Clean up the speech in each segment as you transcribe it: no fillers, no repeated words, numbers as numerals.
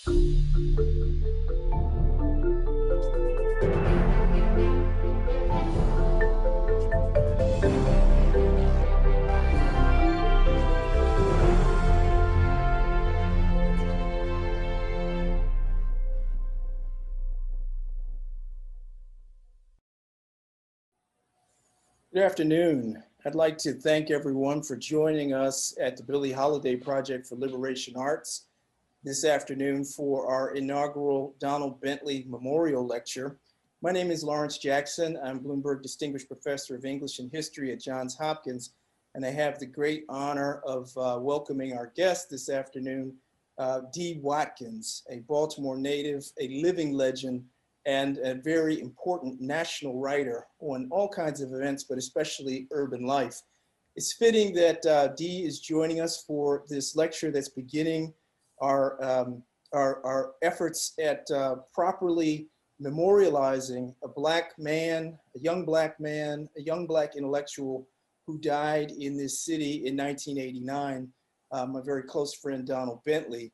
Good afternoon. I'd like to thank everyone for joining us at the Billie Holiday Project for Liberation Arts this afternoon for our inaugural Donald Bentley Memorial Lecture. My name is Lawrence Jackson. I'm Bloomberg Distinguished Professor of English and History at Johns Hopkins, and I have the great honor of welcoming our guest this afternoon, D. Watkins, a Baltimore native, a living legend, and a very important national writer on all kinds of events, but especially urban life. It's fitting that Dee is joining us for this lecture that's beginning our efforts at properly memorializing a black man, a young black man, a young black intellectual who died in this city in 1989, my very close friend, Donald Bentley.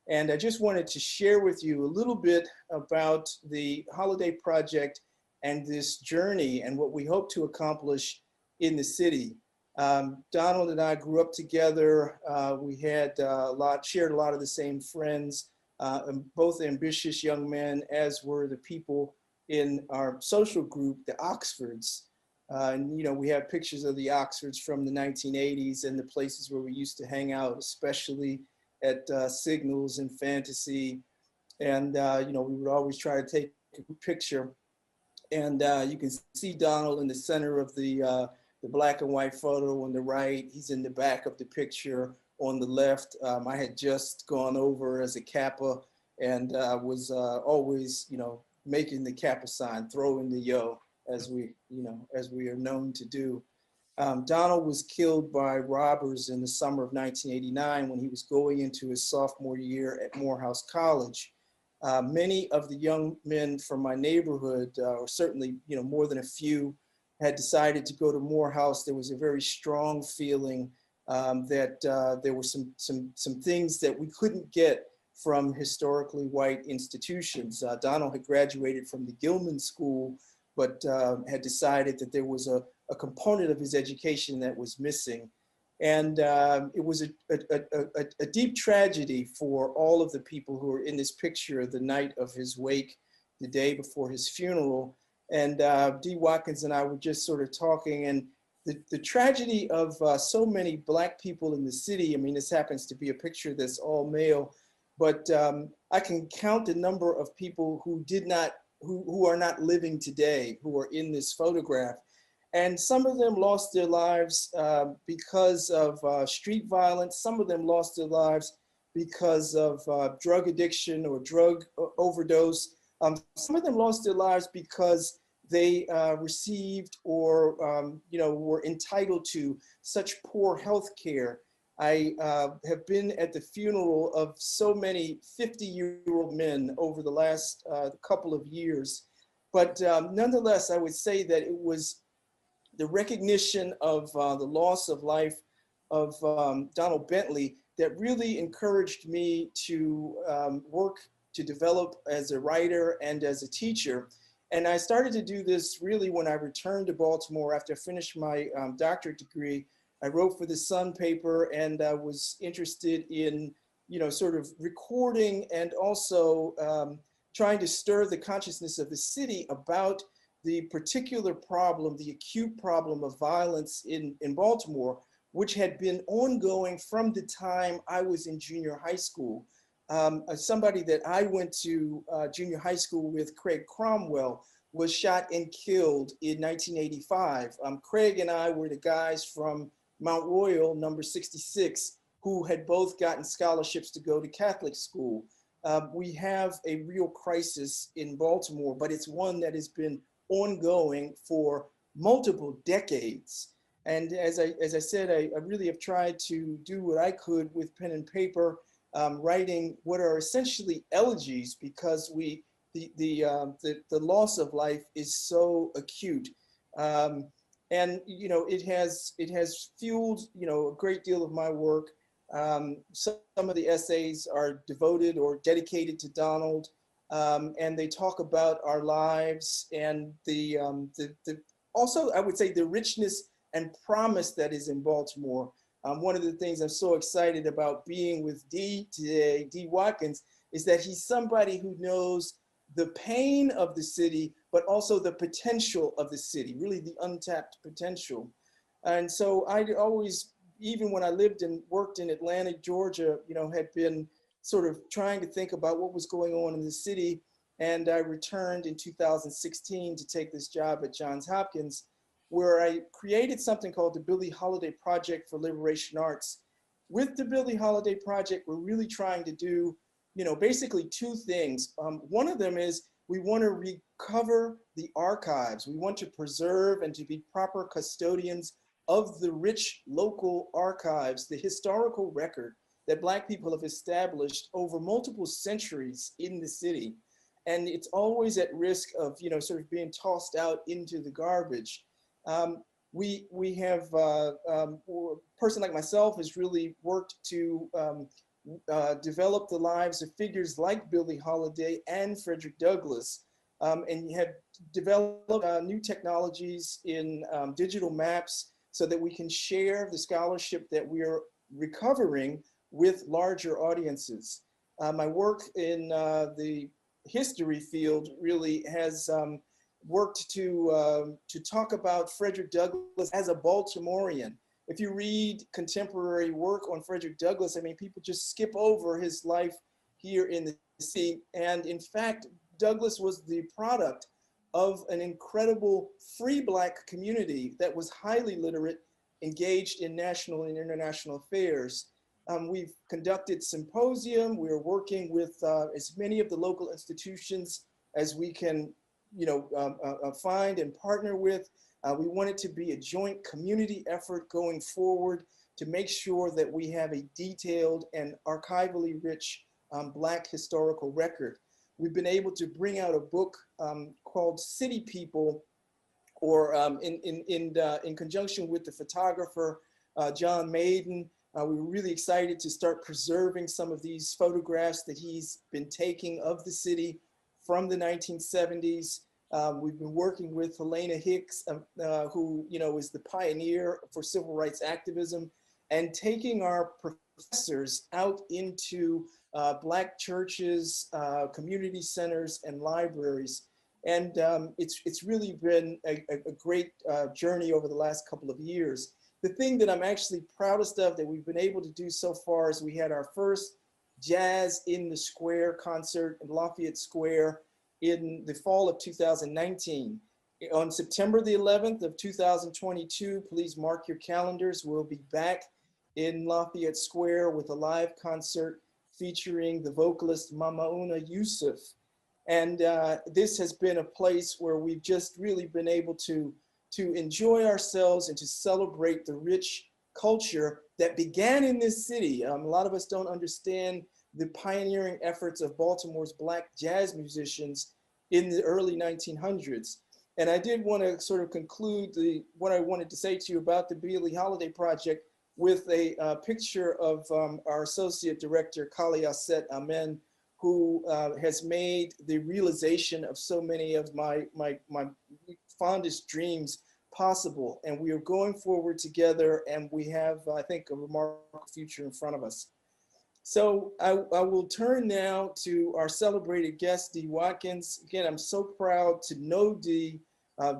And I just wanted to share with you a little bit about the Holiday Project and this journey and what we hope to accomplish in the city. Donald and I grew up together. We had shared a lot of the same friends, both ambitious young men, as were the people in our social group, the Oxfords. And you know, we have pictures of the Oxfords from the 1980s and the places where we used to hang out, especially at Signals and Fantasy. And you know, we would always try to take a picture. And you can see Donald in the center of the black and white photo on the right. He's in the back of the picture on the left. I had just gone over as a Kappa and was always, you know, making the Kappa sign, throwing the yo, as we are known to do. Donald was killed by robbers in the summer of 1989 when he was going into his sophomore year at Morehouse College. Many of the young men from my neighborhood, or certainly, you know, more than a few, had decided to go to Morehouse. There was a very strong feeling that there were some things that we couldn't get from historically white institutions. Donald had graduated from the Gilman School, but had decided that there was a component of his education that was missing. And it was a deep tragedy for all of the people who are in this picture the night of his wake, the day before his funeral. And D. Watkins and I were just sort of talking, and the tragedy of so many Black people in the city, I mean, this happens to be a picture that's all male, but I can count the number of people who who are not living today, who are in this photograph. And some of them lost their lives because of street violence. Some of them lost their lives because of drug addiction or drug overdose. Some of them lost their lives because they received or were entitled to such poor health care. I have been at the funeral of so many 50-year-old men over the last couple of years. But nonetheless, I would say that it was the recognition of the loss of life of Donald Bentley that really encouraged me to work to develop as a writer and as a teacher. And I started to do this really when I returned to Baltimore after I finished my doctorate degree. I wrote for the Sun paper and I was interested in, sort of recording and also trying to stir the consciousness of the city about the particular problem, the acute problem of violence in Baltimore, which had been ongoing from the time I was in junior high school. Somebody that I went to junior high school with, Craig Cromwell, was shot and killed in 1985. Craig and I were the guys from Mount Royal, number 66, who had both gotten scholarships to go to Catholic school. We have a real crisis in Baltimore, but it's one that has been ongoing for multiple decades. And as I said, I really have tried to do what I could with pen and paper, writing what are essentially elegies, because the loss of life is so acute. And it has fueled a great deal of my work. Some of the essays are devoted or dedicated to Donald, and they talk about our lives and also, I would say, the richness and promise that is in Baltimore. One of the things I'm so excited about being with D today, D Watkins, is that he's somebody who knows the pain of the city, but also the potential of the city, really the untapped potential. And so I always, even when I lived and worked in Atlanta, Georgia, had been sort of trying to think about what was going on in the city. And I returned in 2016 to take this job at Johns Hopkins, where I created something called the Billie Holiday Project for Liberation Arts. With the Billie Holiday Project, we're really trying to do, basically two things. One of them is we want to recover the archives. We want to preserve and to be proper custodians of the rich local archives, the historical record that Black people have established over multiple centuries in the city. And it's always at risk of, sort of being tossed out into the garbage. We have, a person like myself has really worked to develop the lives of figures like Billie Holiday and Frederick Douglass, and have developed new technologies in digital maps so that we can share the scholarship that we are recovering with larger audiences. My work in the history field really has worked to talk about Frederick Douglass as a Baltimorean. If you read contemporary work on Frederick Douglass, I mean, people just skip over his life here in the city. And in fact, Douglass was the product of an incredible free Black community that was highly literate, engaged in national and international affairs. We've conducted symposium. We're working with as many of the local institutions as we can, find and partner with. We want it to be a joint community effort going forward to make sure that we have a detailed and archivally rich Black historical record. We've been able to bring out a book called City People, or in conjunction with the photographer John Maiden. We were really excited to start preserving some of these photographs that he's been taking of the city from the 1970s. We've been working with Helena Hicks, who is the pioneer for civil rights activism, and taking our professors out into Black churches, community centers, and libraries. And it's really been a great journey over the last couple of years. The thing that I'm actually proudest of that we've been able to do so far is we had our first Jazz in the Square concert in Lafayette Square in the fall of 2019. On September the 11th of 2022, please mark your calendars. We'll be back in Lafayette Square with a live concert featuring the vocalist Mamauna Yusuf. And this has been a place where we've just really been able to enjoy ourselves and to celebrate the rich culture that began in this city. A lot of us don't understand the pioneering efforts of Baltimore's Black jazz musicians in the early 1900s. And I did want to sort of conclude what I wanted to say to you about the Billie Holiday Project with a picture of our associate director, Kali Aset Amen, who has made the realization of so many of my fondest dreams possible. And we are going forward together, and we have, I think, a remarkable future in front of us. So I will turn now to our celebrated guest, D. Watkins. Again, I'm so proud to know D.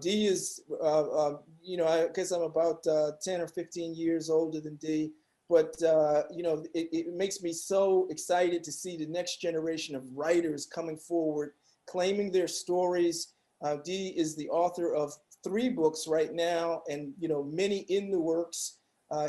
D is, I guess I'm about 10 or 15 years older than D, but it makes me so excited to see the next generation of writers coming forward, claiming their stories. D is the author of 3 books right now, and many in the works.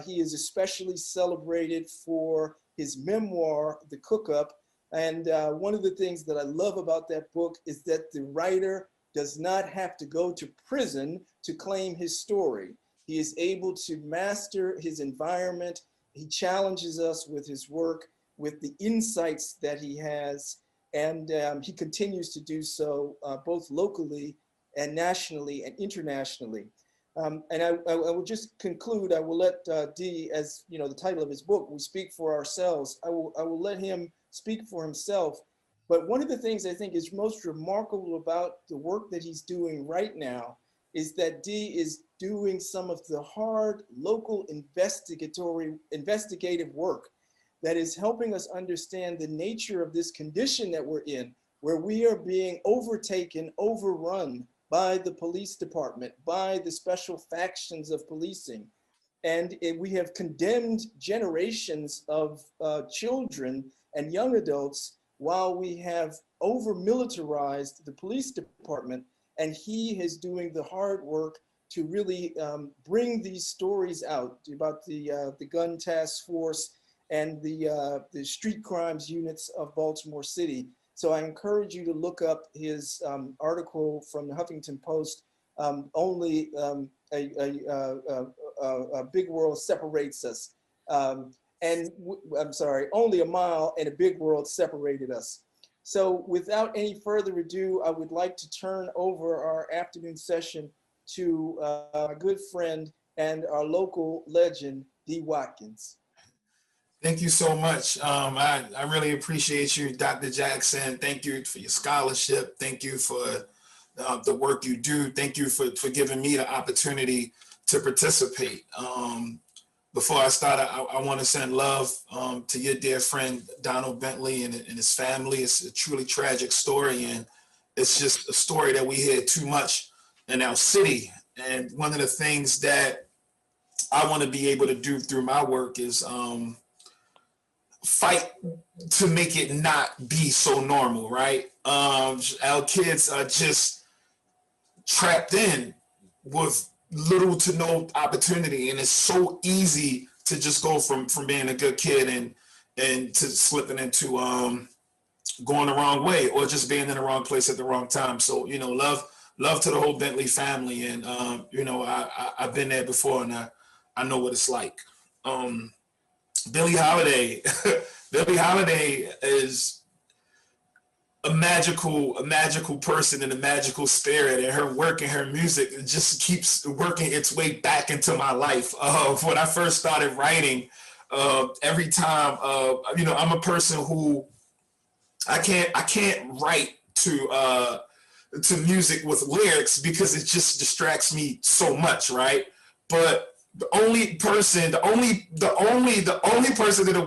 He is especially celebrated for his memoir, The Cook-Up. And one of the things that I love about that book is that the writer does not have to go to prison to claim his story. He is able to master his environment. He challenges us with his work, with the insights that he has, and he continues to do so both locally and nationally and internationally. And I will just conclude. I will let D, as you know, the title of his book, "We Speak for Ourselves." I will let him speak for himself. But one of the things I think is most remarkable about the work that he's doing right now is that D is doing some of the hard local investigative work that is helping us understand the nature of this condition that we're in, where we are being overtaken, overrun by the police department, by the special factions of policing. And we have condemned generations of children and young adults while we have over-militarized the police department. And he is doing the hard work to really bring these stories out about the gun task force and the street crimes units of Baltimore City. So I encourage you to look up his article from the Huffington Post, "Only a Big World Separates Us." I'm sorry, "Only a mile and a big world separated us." So without any further ado, I would like to turn over our afternoon session to our good friend and our local legend, D. Watkins. Thank you so much. I really appreciate you, Dr. Jackson. Thank you for your scholarship. Thank you for the work you do. Thank you for giving me the opportunity to participate. Before I start, I want to send love to your dear friend, Donald Bentley, and his family. It's a truly tragic story, and it's just a story that we hear too much in our city. And one of the things that I want to be able to do through my work is fight to make it not be so normal, right? Our kids are just trapped in with little to no opportunity, and it's so easy to just go from being a good kid and to slipping into going the wrong way, or just being in the wrong place at the wrong time. So, you know, love to the whole Bentley family, and you know, I've been there before, and I know what it's like. Billie Holiday. Billie Holiday is a magical person and a magical spirit, and her work and her music just keeps working its way back into my life. When I first started writing, every time, you know, I'm a person who I can't write to music with lyrics because it just distracts me so much, right? But the only person in the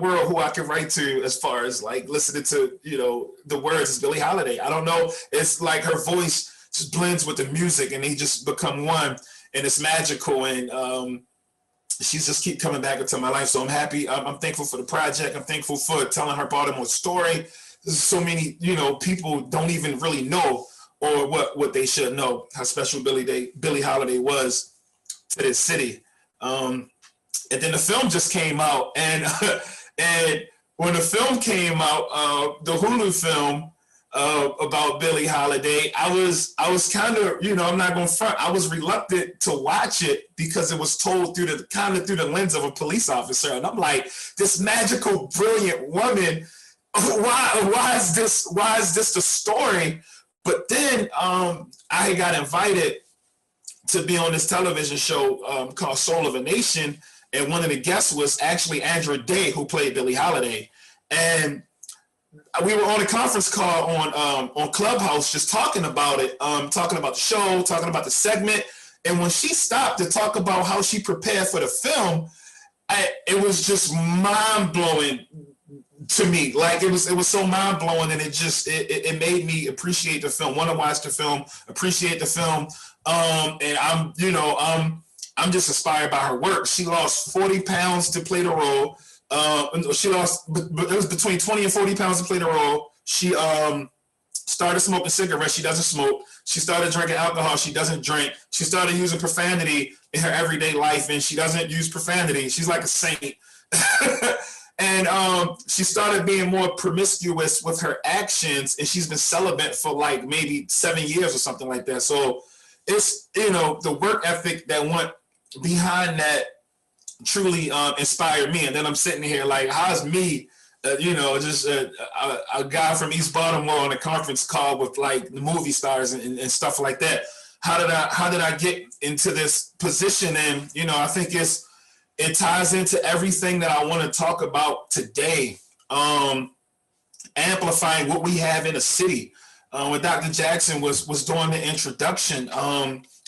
world who I can write to as far as like listening to, you know, the words is Billie Holiday. I don't know. It's like her voice just blends with the music and they just become one, and it's magical. And she's just keep coming back into my life. So I'm happy. I'm thankful for the project. I'm thankful for telling her Baltimore story. So many, you know, people don't even really know, or what they should know, how special Billie Holiday was to this city. And then the film just came out, and and when the film came out, the Hulu film about Billie Holiday, I was kind of, you know, I'm not going to front, I was reluctant to watch it because it was told through the lens of a police officer, and I'm like, this magical, brilliant woman, why is this the story? But then I got invited to be on this television show called Soul of a Nation, and one of the guests was actually Andra Day, who played Billie Holiday, and we were on a conference call on Clubhouse, just talking about it, talking about the show, talking about the segment, and when she stopped to talk about how she prepared for the film, it was just mind blowing to me. Like it was so mind blowing, and it made me appreciate the film, want to watch the film, appreciate the film. And I'm just inspired by her work. She lost 40 pounds to play the role. She lost, but it was between 20 and 40 pounds to play the role. She started smoking cigarettes. She doesn't smoke. She started drinking alcohol. She doesn't drink. She started using profanity in her everyday life, and she doesn't use profanity. She's like a saint. And she started being more promiscuous with her actions, and she's been celibate for like maybe 7 years or something like that. So it's, you know, the work ethic that went behind that truly inspired me. And then I'm sitting here like, how's me, you know, just a guy from East Baltimore on a conference call with like the movie stars and stuff like that. how did I get into this position? And, you know, I think it ties into everything that I want to talk about today. Amplifying what we have in a city. When Dr. Jackson was doing the introduction,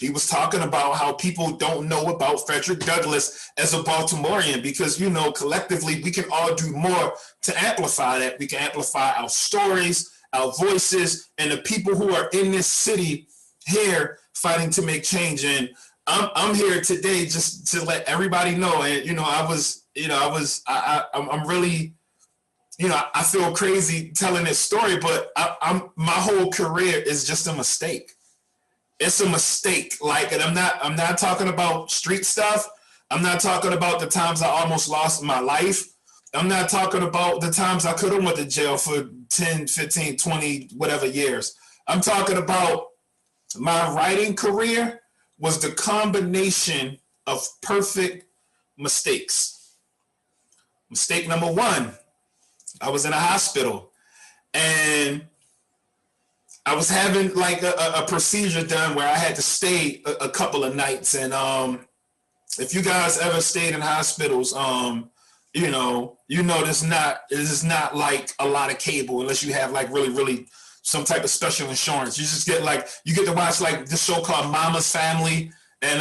he was talking about how people don't know about Frederick Douglass as a Baltimorean, because, you know, collectively we can all do more to amplify that. We can amplify our stories, our voices, and the people who are in this city here fighting to make change. And I'm here today just to let everybody know. And, you know, I'm really, you know, I feel crazy telling this story, but my whole career is just a mistake. It's a mistake. Like, and I'm not talking about street stuff. I'm not talking about the times I almost lost my life. I'm not talking about the times I could have went to jail for 10, 15, 20, whatever years. I'm talking about my writing career was the combination of perfect mistakes. Mistake number one, I was in a hospital and I was having like a procedure done where I had to stay a couple of nights. And if you guys ever stayed in hospitals, you know, this is not like a lot of cable unless you have like really some type of special insurance. You just get like, you get to watch like this show called Mama's Family and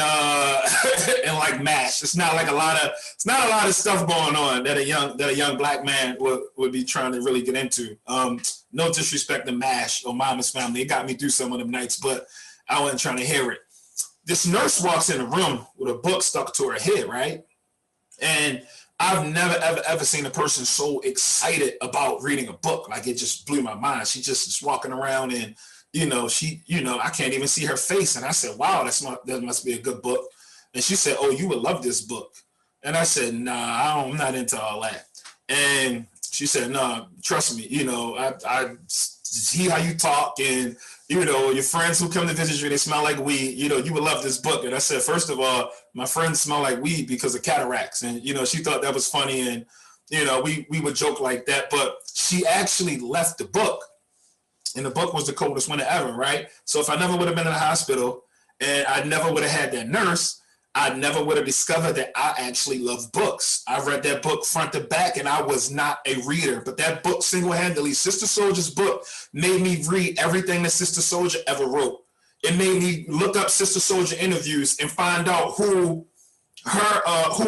and like MASH. It's not a lot of stuff going on that a young black man would be trying to really get into. No disrespect to MASH or Mama's Family. It got me through some of them nights, but I wasn't trying to hear it. This nurse walks in the room with a book stuck to her head, right? And I've never, ever seen a person so excited about reading a book. Like, it just blew my mind. She just is walking around and, you know, I can't even see her face. And I said, wow, that must be a good book. And she said, oh, you would love this book. And I said, nah, I'm not into all that. And she said, no, trust me, you know, I see how you talk, and, you know, your friends who come to visit you, they smell like weed, you know, you would love this book. And I said, first of all, my friends smell like weed because of cataracts. And, you know, she thought that was funny. And, you know, we would joke like that, but she actually left the book. And the book was The Coldest Winter Ever, right? So if I never would have been in the hospital and I never would have had that nurse, I never would have discovered that I actually love books. I read that book front to back, and I was not a reader. But that book single-handedly, Sister Soldier's book, made me read everything that Sister Soldier ever wrote. It made me look up Sister Soldier interviews and find out who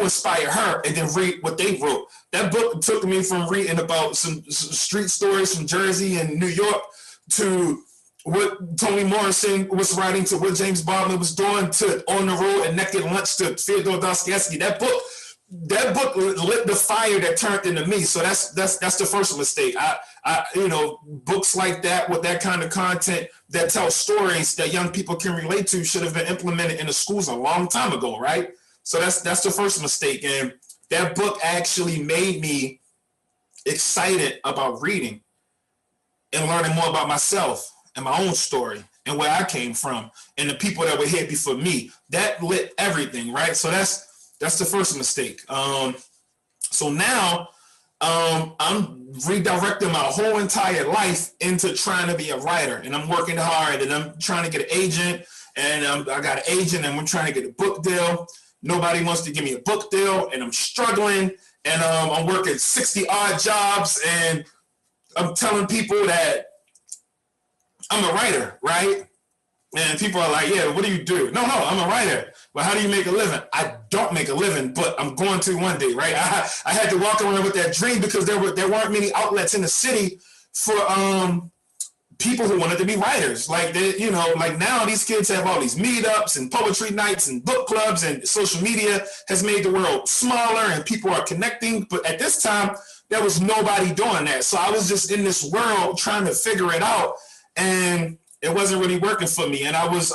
inspired her, and then read what they wrote. That book took me from reading about some street stories from Jersey and New York to what Toni Morrison was writing, to what James Baldwin was doing, to On the Road and Naked Lunch, to Fyodor Dostoevsky. That book lit the fire that turned into me. So that's the first mistake. I you know, books like that with that kind of content that tell stories that young people can relate to should have been implemented in the schools a long time ago, right? So that's the first mistake. And that book actually made me excited about reading and learning more about myself and my own story and where I came from and the people that were here before me. That lit everything, right? So that's the first mistake. So now I'm redirecting my whole entire life into trying to be a writer, and I'm working hard, and I'm trying to get an agent, and I got an agent, and I'm trying to get a book deal. Nobody wants to give me a book deal, and I'm struggling, and I'm working 60 odd jobs, and I'm telling people that I'm a writer, right? And people are like, yeah, what do you do? No, I'm a writer. Well, how do you make a living? I don't make a living, but I'm going to one day, right? I had to walk around with that dream because there weren't many outlets in the city for people who wanted to be writers. Like, you know, like now these kids have all these meetups and poetry nights and book clubs, and social media has made the world smaller and people are connecting. But at this time, there was nobody doing that. So I was just in this world trying to figure it out, and it wasn't really working for me. And I was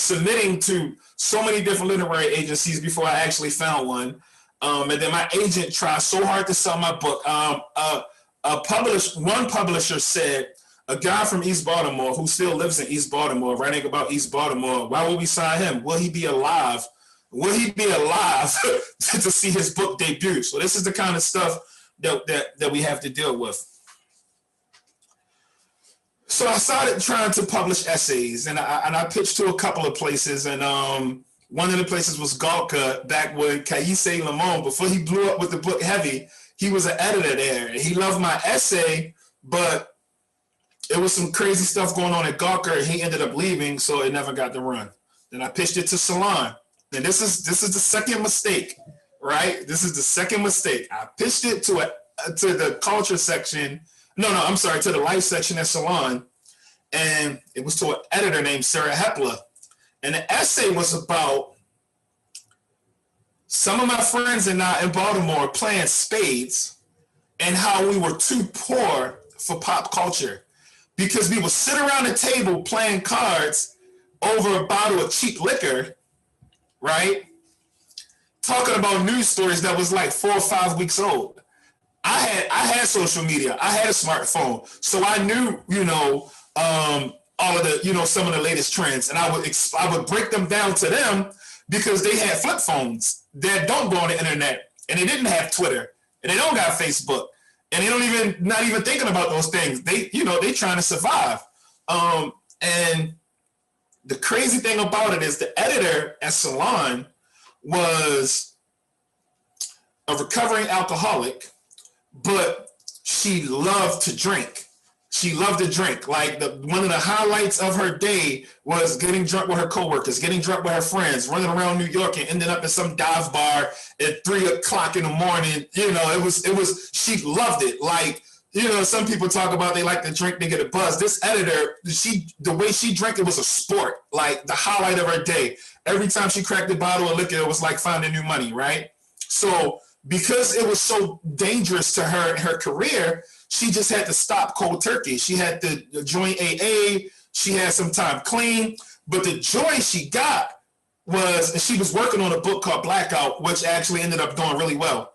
submitting to so many different literary agencies before I actually found one. And then my agent tried so hard to sell my book. One publisher said, a guy from East Baltimore who still lives in East Baltimore, writing about East Baltimore, why would we sign him? Will he be alive? Will he be alive to see his book debut? So this is the kind of stuff that we have to deal with. So I started trying to publish essays, and I pitched to a couple of places, and one of the places was Galka, back when Kaise Lamont, before he blew up with the book Heavy, he was an editor there. He loved my essay, but it was some crazy stuff going on at Gawker, and he ended up leaving, so it never got to run. Then I pitched it to Salon. And this is the second mistake, right? This is the second mistake. I pitched it to the culture section. No, I'm sorry, to the life section at Salon. And it was to an editor named Sarah Hepler. And the essay was about some of my friends and I in Baltimore playing spades and how we were too poor for pop culture because we would sit around the table playing cards over a bottle of cheap liquor, right? Talking about news stories that was like 4 or 5 weeks old. I had social media. I had a smartphone. So I knew, all of the, some of the latest trends. And I would break them down to them because they had flip phones that don't go on the internet. And they didn't have Twitter. And they don't got Facebook. And they don't not even thinking about those things. They trying to survive. And the crazy thing about it is the editor at Salon was a recovering alcoholic, but she loved to drink. She loved to drink. Like one of the highlights of her day was getting drunk with her coworkers, getting drunk with her friends, running around New York and ending up at some dive bar at 3 o'clock in the morning. She loved it. Like, some people talk about they like to drink, they get a buzz. This editor, the way she drank, it was a sport, like the highlight of her day. Every time she cracked a bottle of liquor, it was like finding new money, right? So because it was so dangerous to her and her career, she just had to stop cold turkey. She had to join AA. She had some time clean. But the joy she got was, and she was working on a book called Blackout, which actually ended up doing really well.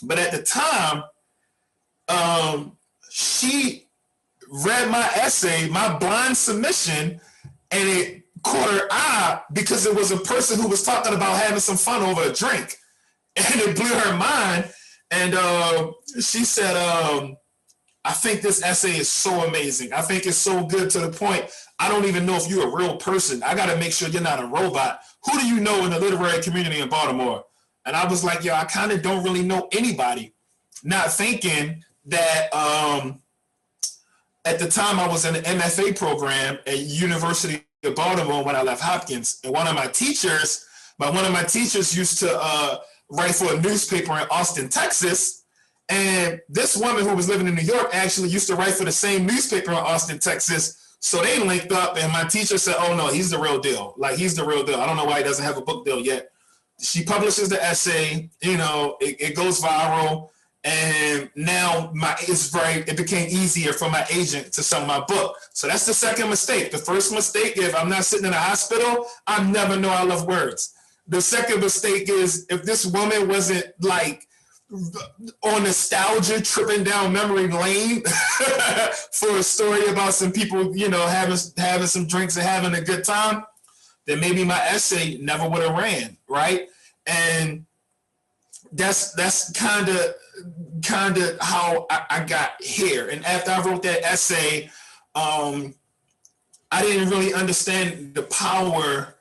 But at the time, she read my essay, my blind submission, and it caught her eye because it was a person who was talking about having some fun over a drink. And it blew her mind. And she said, I think this essay is so amazing. I think it's so good to the point, I don't even know if you're a real person. I got to make sure you're not a robot. Who do you know in the literary community in Baltimore? And I was like, I kind of don't really know anybody. Not thinking that at the time I was in the MFA program at University of Baltimore when I left Hopkins. And one of my teachers used to write for a newspaper in Austin, Texas. And this woman who was living in New York actually used to write for the same newspaper in Austin, Texas. So they linked up, and my teacher said, oh no, he's the real deal. Like, he's the real deal. I don't know why he doesn't have a book deal yet. She publishes the essay, it goes viral. And now it became easier for my agent to sell my book. So that's the second mistake. The first mistake, if I'm not sitting in a hospital, I never know I love words. The second mistake is if this woman wasn't like on nostalgia, tripping down memory lane for a story about some people, having some drinks and having a good time, then maybe my essay never would have ran, right? And that's kind of how I got here. And after I wrote that essay, I didn't really understand the power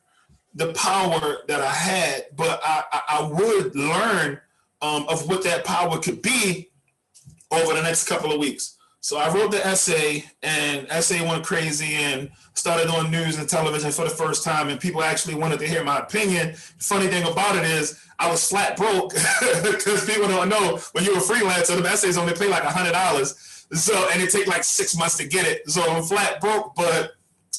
that I had, but I would learn of what that power could be over the next couple of weeks. So I wrote the essay, and essay went crazy and started on news and television for the first time, and people actually wanted to hear my opinion. The funny thing about it is I was flat broke because people don't know when you're a freelancer, the essays only pay like $100. So, and it take like 6 months to get it. So I'm flat broke, but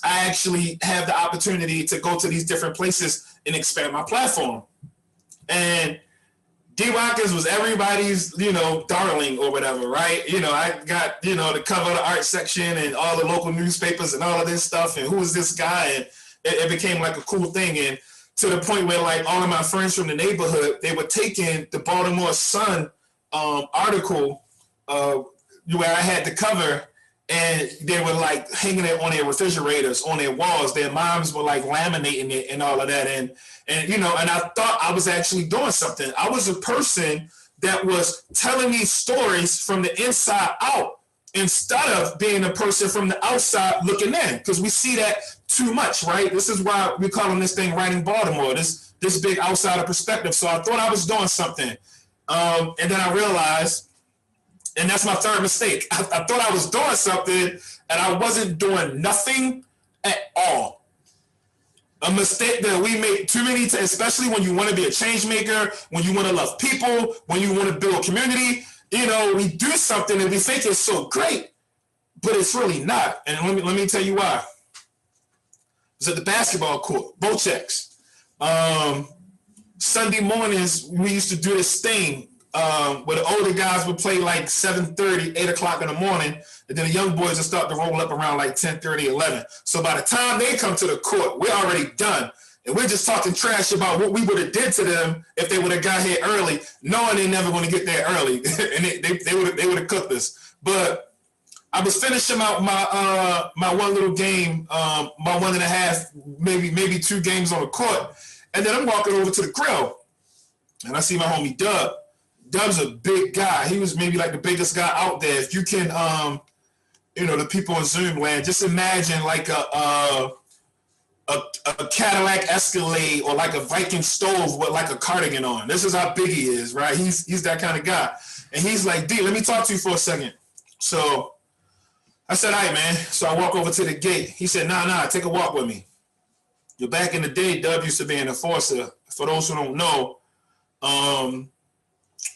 I actually have the opportunity to go to these different places and expand my platform. And D. Watkins was everybody's, darling or whatever, right? I got, the cover of the art section and all the local newspapers and all of this stuff. And who is this guy? And it became like a cool thing. And to the point where like all of my friends from the neighborhood, they were taking the Baltimore Sun article where I had the cover, and they were like hanging it on their refrigerators, on their walls. Their moms were like laminating it and all of that. And and I thought I was actually doing something. I was a person that was telling these stories from the inside out. instead of being a person from the outside looking in, because we see that too much, right? This is why we're calling this thing Writing Baltimore, this big outsider perspective. So I thought I was doing something. And then I realized, and that's my third mistake. I thought I was doing something and I wasn't doing nothing at all. A mistake that we make too many times, especially when you want to be a change maker, when you want to love people, when you want to build community. You know, we do something and we think it's so great, but it's really not. And let me tell you why. It was at the basketball court, Bochecks. Sunday mornings, we used to do this thing where the older guys would play like 7:30, 8 o'clock in the morning, and then the young boys would start to roll up around like 10:30, 11. So by the time they come to the court, we're already done. And we're just talking trash about what we would have did to them if they would have got here early, knowing they're never going to get there early. And they would have cooked us. But I was finishing out my one little game, my 1.5, maybe 2 games on the court. And then I'm walking over to the grill and I see my homie Dub. Dub's a big guy. He was maybe like the biggest guy out there. If you can, the people on Zoom land, just imagine like a Cadillac Escalade or like a Viking stove with like a cardigan on. This is how big he is, right? He's that kind of guy. And he's like, D, let me talk to you for a second. So I said, all right, man. So I walk over to the gate. He said, nah, take a walk with me. Back in the day, Dub used to be an enforcer. For those who don't know,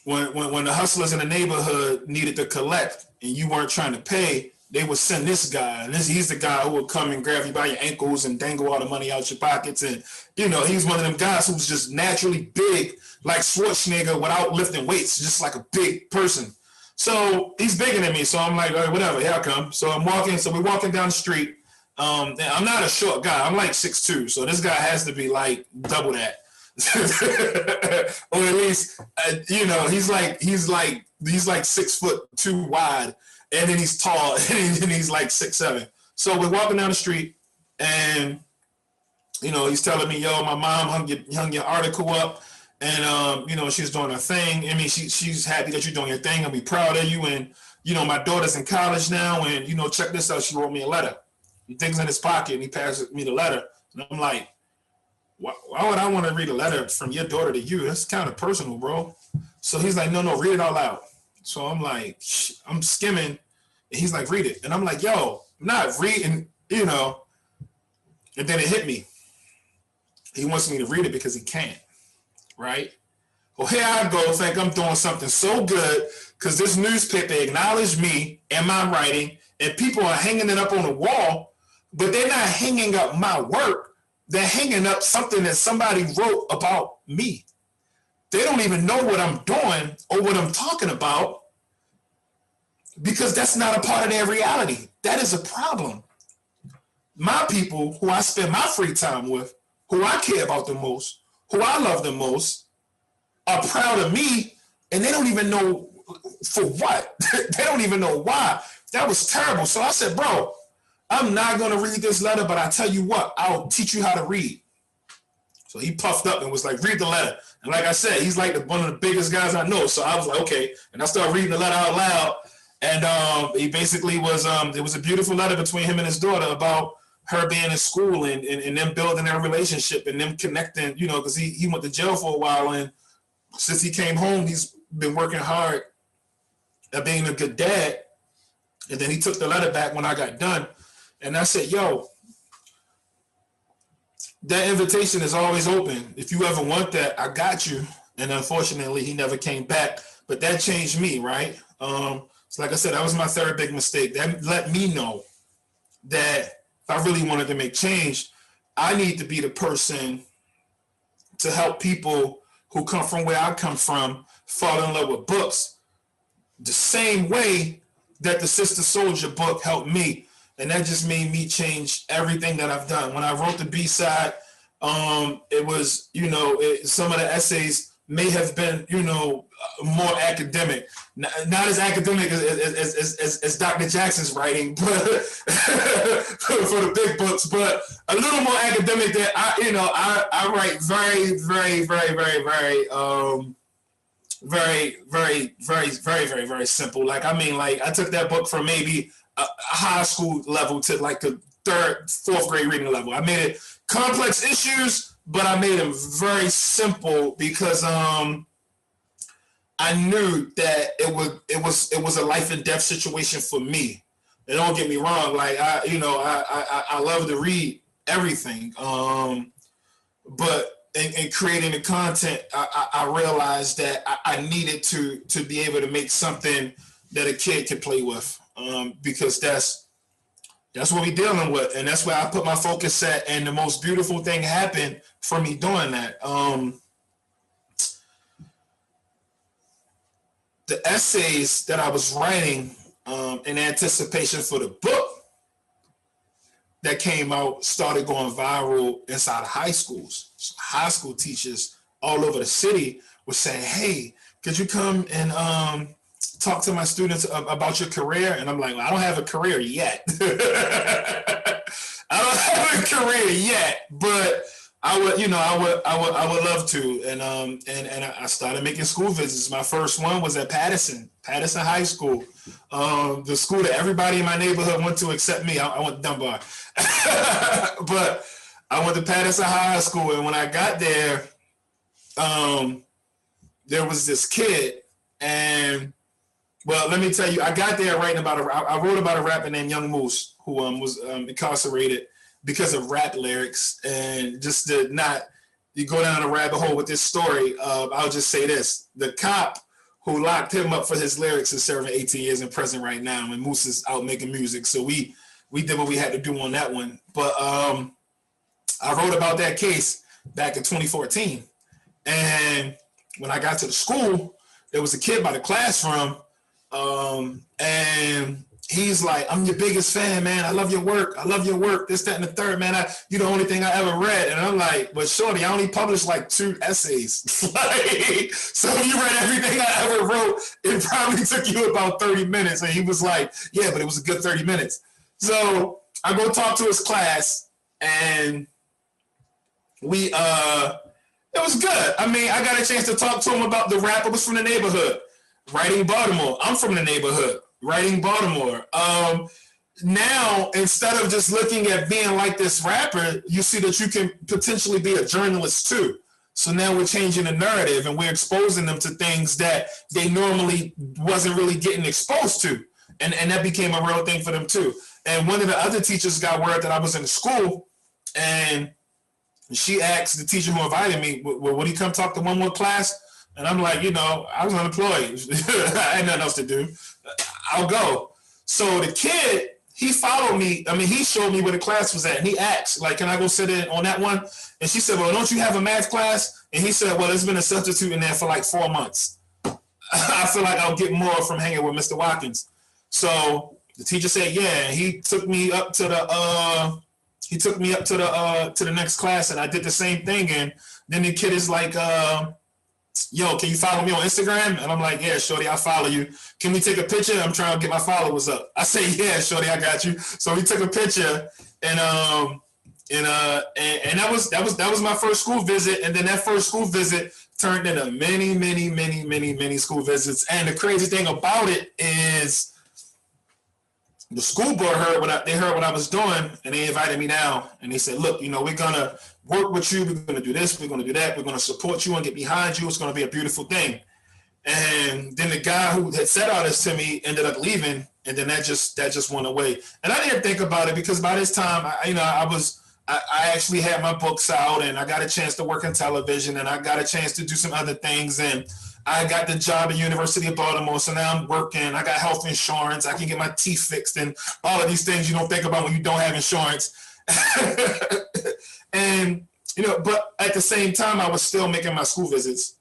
when the hustlers in the neighborhood needed to collect and you weren't trying to pay, they would send this guy. And he's the guy who would come and grab you by your ankles and dangle all the money out your pockets. And, he's one of them guys who's just naturally big, like Schwarzenegger, without lifting weights, just like a big person. So he's bigger than me. So I'm like, all right, whatever, here I come. So I'm walking. So we're walking down the street. And I'm not a short guy. I'm like 6'2". So this guy has to be like double that. Or at least, he's like 6'2" wide. And then he's tall, and he's like 6'7". So we're walking down the street, and he's telling me, "Yo, my mom hung your article up, and she's doing her thing. I mean, she's happy that you're doing your thing, and we proud of you. And my daughter's in college now, and check this out. She wrote me a letter. He thinks in his pocket, and he passes me the letter, and I'm like, why would I want to read a letter from your daughter to you? That's kind of personal, bro. So he's like, no, read it out loud. So I'm like, I'm skimming, and he's like, read it. And I'm like, yo, I'm not reading, And then it hit me. He wants me to read it because he can't, right? Well, here I go, think I'm doing something so good because this newspaper acknowledged me and my writing, and people are hanging it up on the wall, but they're not hanging up my work. They're hanging up something that somebody wrote about me. They don't even know what I'm doing or what I'm talking about because that's not a part of their reality. That is a problem. My people who I spend my free time with, who I care about the most, who I love the most, are proud of me, and they don't even know for what. They don't even know why. That was terrible. So I said, bro, I'm not going to read this letter, but I tell you what, I'll teach you how to read. So he puffed up and was like, read the letter. And like I said, he's like one of the biggest guys I know. So I was like, okay. And I started reading the letter out loud. And he basically was, it was a beautiful letter between him and his daughter about her being in school and them building their relationship and them connecting, because he went to jail for a while. And since he came home, he's been working hard at being a good dad. And then he took the letter back when I got done. And I said, yo, that invitation is always open. If you ever want that, I got you. And unfortunately, he never came back. But that changed me, right? So like I said, that was my third big mistake. That let me know that if I really wanted to make change, I need to be the person to help people who come from where I come from fall in love with books the same way that the Sister Soldier book helped me. And that just made me change everything that I've done. When I wrote the B-side, it was, some of the essays may have been, more academic. Not as academic as Dr. Jackson's writing, but for the big books, but a little more academic that I write very, very, very, very, very very, very, very, very, very, very simple. Like, I mean, like I took that book from maybe a high school level to like a third, fourth grade reading level. I made it complex issues, but I made them very simple because I knew that it was a life and death situation for me. And don't get me wrong, like I love to read everything. But in creating the content, I realized that I needed to be able to make something that a kid could play with, because that's what we're dealing with, and that's where I put my focus at. And the most beautiful thing happened for me doing that. The essays that I was writing in anticipation for the book that came out started going viral inside of high schools. So high school teachers all over the city were saying, "Hey, could you come and talk to my students about your career?" And I'm like, well, I don't have a career yet. I don't have a career yet, but I would love to. And I started making school visits. My first one was at Patterson High School, the school that everybody in my neighborhood went to except me. I went to Dunbar, but I went to Patterson High School. And when I got there, there was this kid, and well, let me tell you, I got there writing about I wrote about a rapper named Young Moose who was incarcerated because of rap lyrics. And just to not you go down a rabbit hole with this story, I'll just say this: the cop who locked him up for his lyrics is serving 18 years in prison right now, and Moose is out making music. So we did what we had to do on that one. But I wrote about that case back in 2014, and when I got to the school, there was a kid by the classroom, and he's like, "I'm your biggest fan, man. I love your work. I love your work. This, that, and the third, man. You're the only thing I ever read." And I'm like, "But shorty, I only published like 2 essays." Like, so if you read everything I ever wrote, it probably took you about 30 minutes. And he was like, "Yeah, but it was a good 30 minutes. So I go talk to his class, and it was good. I mean, I got a chance to talk to him about the rapper was from the neighborhood, writing Baltimore. I'm from the neighborhood, writing Baltimore. Now, instead of just looking at being like this rapper, you see that you can potentially be a journalist too. So now we're changing the narrative, and we're exposing them to things that they normally wasn't really getting exposed to. And that became a real thing for them too. And one of the other teachers got word that I was in the school, and she asked the teacher who invited me, "Well, would he come talk to one more class?" And I'm like, I was unemployed. I had nothing else to do. I'll go. So the kid, he followed me. I mean, he showed me where the class was at, and he asked, like, "Can I go sit in on that one?" And she said, "Well, don't you have a math class?" And he said, "Well, there's been a substitute in there for like 4 months. I feel like I'll get more from hanging with Mr. Watkins." So the teacher said, "Yeah." And he took me up to the next class, and I did the same thing. And then the kid is like, "Yo, can you follow me on Instagram?" And I'm like, "Yeah, shorty, I'll follow you. Can we take a picture? I'm trying to get my followers up." I say, "Yeah, shorty, I got you." So we took a picture, and that was my first school visit. And then that first school visit turned into many school visits. And the crazy thing about it is, the school board heard what I was doing, and they invited me down, and they said, "Look, we're gonna work with you. We're gonna do this. We're gonna do that. We're gonna support you and get behind you. It's gonna be a beautiful thing." And then the guy who had said all this to me ended up leaving, and then that just went away. And I didn't think about it, because by this time, I actually had my books out, and I got a chance to work in television, and I got a chance to do some other things, and I got the job at University of Baltimore, so now I'm working. I got health insurance. I can get my teeth fixed, and all of these things you don't think about when you don't have insurance. And but at the same time, I was still making my school visits,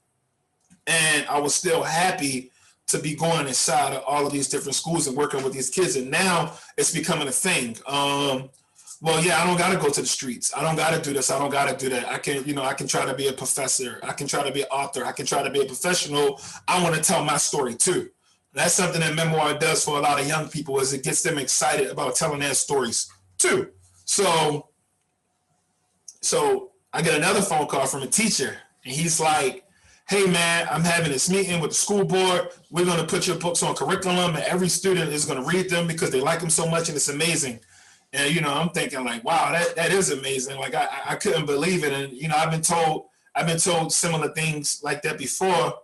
and I was still happy to be going inside of all of these different schools and working with these kids. And now it's becoming a thing. Well, yeah, I don't got to go to the streets. I don't got to do this. I don't got to do that. I can try to be a professor. I can try to be an author. I can try to be a professional. I want to tell my story too. That's something that memoir does for a lot of young people, is it gets them excited about telling their stories too. So I get another phone call from a teacher, and he's like, hey man, I'm having this meeting with the school board. We're going to put your books on curriculum and every student is going to read them because they like them so much and it's amazing. And, you know, I'm thinking like, wow, that is amazing. Like I couldn't believe it. And, you know, I've been told similar things like that before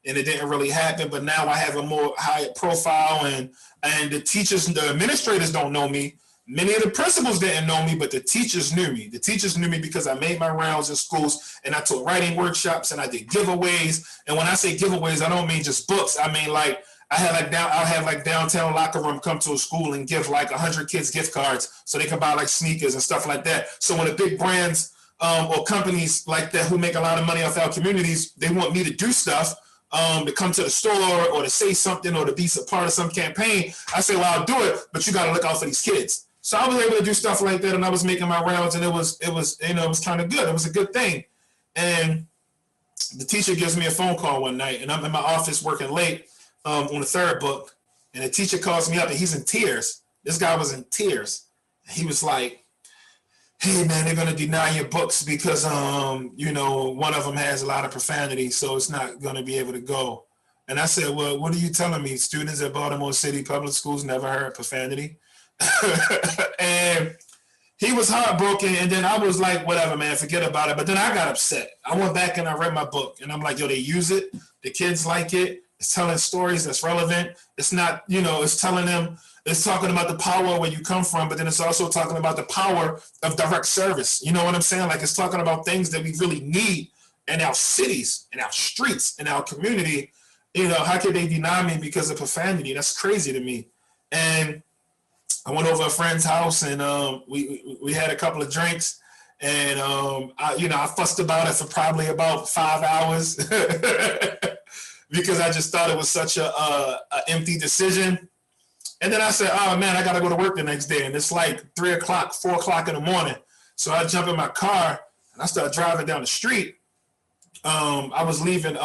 and it didn't really happen. But now I have a more high profile and the teachers, the administrators don't know me. Many of the principals didn't know me, but the teachers knew me. The teachers knew me because I made my rounds in schools and I taught writing workshops and I did giveaways. And when I say giveaways, I don't mean just books. I mean like I'll have like downtown locker room come to a school and give like 100 kids gift cards so they can buy like sneakers and stuff like that. So when the big brands or companies like that who make a lot of money off our communities, they want me to do stuff. To come to the store or to say something or to be a part of some campaign, I say, well, I'll do it, but you got to look out for these kids. So I was able to do stuff like that, and I was making my rounds, and it was kind of good. It was a good thing. And the teacher gives me a phone call one night, and I'm in my office working late on the third book, and the teacher calls me up, and he's in tears. This guy was in tears. He was like, hey man, they're gonna deny your books because one of them has a lot of profanity, so it's not gonna be able to go. And I said, well, what are you telling me? Students at Baltimore City Public Schools never heard profanity? And he was heartbroken, and then I was like, whatever, man, forget about it. But then I got upset. I went back and I read my book, and I'm like, yo, they use it. The kids like it. It's telling stories that's relevant. It's not, it's telling them. It's talking about the power of where you come from, but then it's also talking about the power of direct service. You know what I'm saying? Like it's talking about things that we really need in our cities, in our streets, in our community. How could they deny me because of profanity? That's crazy to me. And I went over a friend's house and we had a couple of drinks and I fussed about it for probably about 5 hours because I just thought it was such a empty decision. And then I said, oh man, I got to go to work the next day. And it's like 3 o'clock, 4 o'clock in the morning. So I jump in my car and I start driving down the street. I was leaving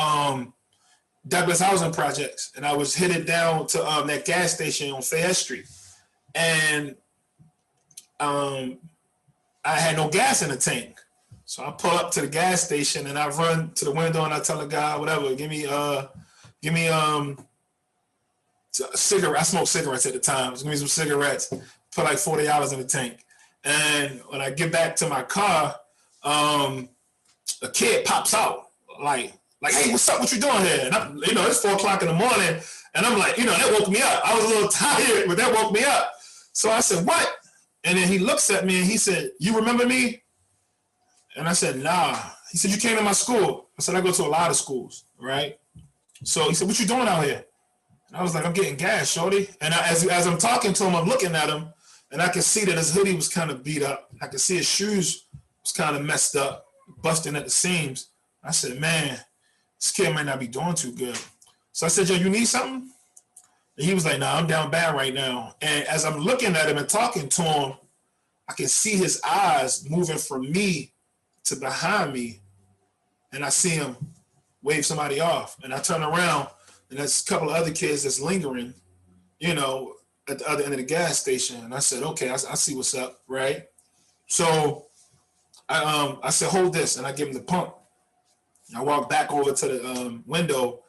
Douglas Housing Projects and I was headed down to that gas station on Fayette Street. And I had no gas in the tank. So I pull up to the gas station and I run to the window and I tell the guy, whatever, give me cigarette. I smoked cigarettes at the time. Give me some cigarettes. Put like $40 in the tank. And when I get back to my car, a kid pops out like, hey, what's up? What you doing here? And it's 4 o'clock in the morning. And I'm like, that woke me up. I was a little tired, but that woke me up. So I said, what? And then he looks at me and he said, you remember me? And I said, nah. He said, you came to my school. I said, I go to a lot of schools, right? So he said, what you doing out here? And I was like, I'm getting gas, shorty. And as I'm talking to him, I'm looking at him, and I could see that his hoodie was kind of beat up. I could see his shoes was kind of messed up, busting at the seams. I said, man, this kid might not be doing too good. So I said, yo, you need something? And he was like, nah, I'm down bad right now. And as I'm looking at him and talking to him, I can see his eyes moving from me to behind me. And I see him wave somebody off. And I turn around, and there's a couple of other kids that's lingering, at the other end of the gas station. And I said, okay, I see what's up, right? So I said, hold this. And I give him the pump. I walk back over to the window.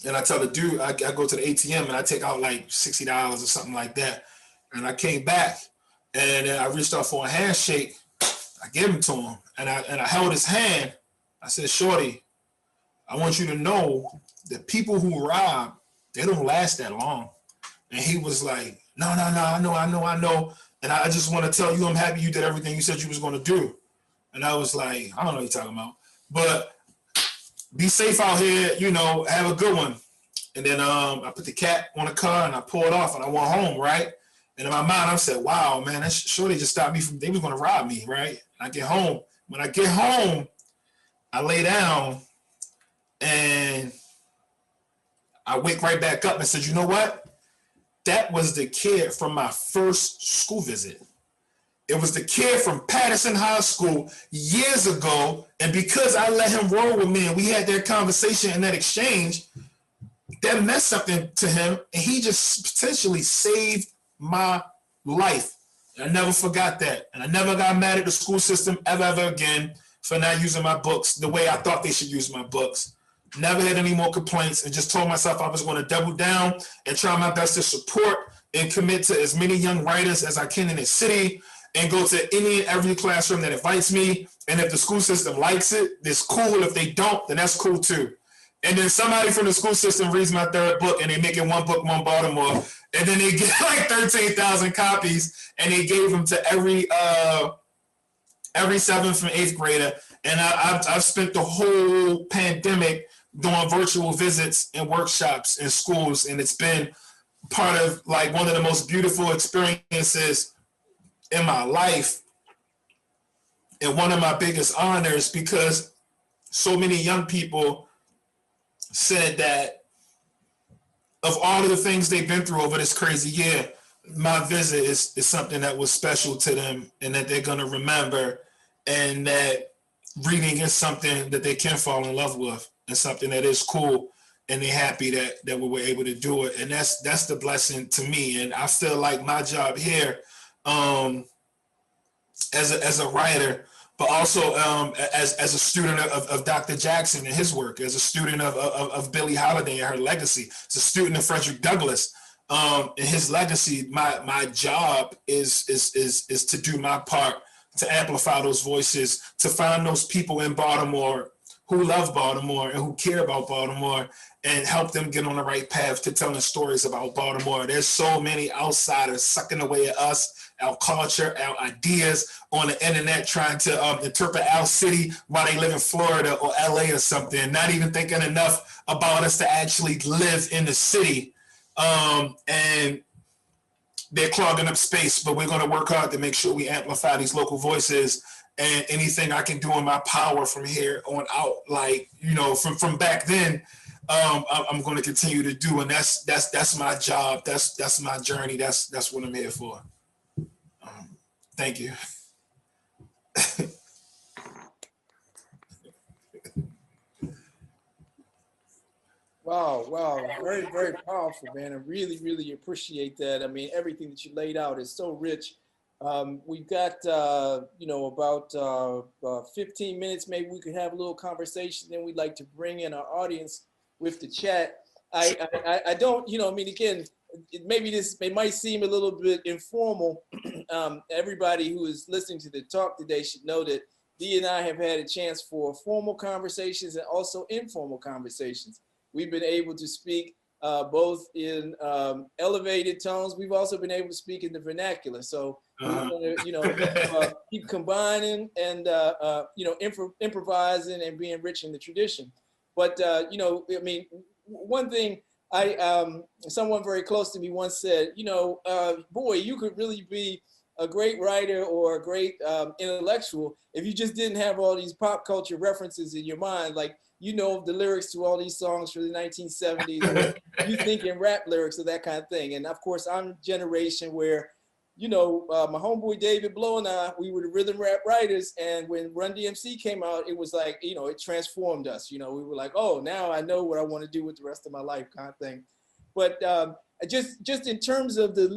And I tell the dude, I go to the ATM and I take out like $60 or something like that. And I came back and then I reached out for a handshake. I gave him to him and I held his hand. I said, shorty, I want you to know that people who rob, they don't last that long. And he was like, no, I know. And I just want to tell you, I'm happy you did everything you said you was going to do. And I was like, I don't know what you're talking about. But be safe out here, have a good one. And then I put the cat on the car and I pulled off and I went home, right? And in my mind, I said, wow, man, that surely just stopped me from, they were going to rob me, right? And I get home. When I get home, I lay down and I wake right back up and said, you know what? That was the kid from my first school visit. It was the kid from Patterson High School years ago. And because I let him roll with me and we had that conversation and that exchange, that meant something to him. And he just potentially saved my life. And I never forgot that. And I never got mad at the school system ever again for not using my books the way I thought they should use my books. Never had any more complaints, and just told myself I was going to double down and try my best to support and commit to as many young writers as I can in the city, and go to any and every classroom that invites me. And if the school system likes it, it's cool. If they don't, then that's cool too. And then somebody from the school system reads my third book, and they make it one book, one Baltimore, and then they get like 13,000 copies, and they gave them to every 7th and 8th grader. And I've spent the whole pandemic doing virtual visits and workshops in schools, and it's been part of like one of the most beautiful experiences in my life, and one of my biggest honors, because so many young people said that of all of the things they've been through over this crazy year, my visit is something that was special to them, and that they're going to remember, and that reading is something that they can fall in love with, and something that is cool, and they're happy that we were able to do it. And that's the blessing to me. And I feel like my job here, as a writer, but also as a student of Dr. Jackson and his work, as a student of Billie Holiday and her legacy, as a student of Frederick Douglass and his legacy, my job is to do my part to amplify those voices, to find those people in Baltimore who love Baltimore and who care about Baltimore, and help them get on the right path to telling stories about Baltimore. There's so many outsiders sucking away at us, our culture, our ideas on the internet, trying to interpret our city while they live in Florida or LA or something, not even thinking enough about us to actually live in the city. And they're clogging up space, but we're going to work hard to make sure we amplify these local voices. And anything I can do in my power from here on out, like, you know, from back then, I'm going to continue to do. And that's my job. That's my journey. That's what I'm here for. Thank you. Wow. Very, very powerful, man. I really, really appreciate that. I mean, everything that you laid out is so rich. We've got, about 15 minutes. Maybe we could have a little conversation. Then we'd like to bring in our audience with the chat. I don't, again, it might seem a little bit informal. Everybody who is listening to the talk today should know that Dee and I have had a chance for formal conversations and also informal conversations. We've been able to speak both in elevated tones. We've also been able to speak in the vernacular. So we're gonna, keep combining and improvising and being rich in the tradition. But one thing someone very close to me once said, boy, you could really be a great writer or a great intellectual if you just didn't have all these pop culture references in your mind, like the lyrics to all these songs from the 1970s, or you think in rap lyrics or that kind of thing. And of course, I'm a generation where, my homeboy David Blow and I, we were the rhythm rap writers. And when Run DMC came out, it was like, it transformed us. We were like, oh, now I know what I want to do with the rest of my life, kind of thing. But just in terms of the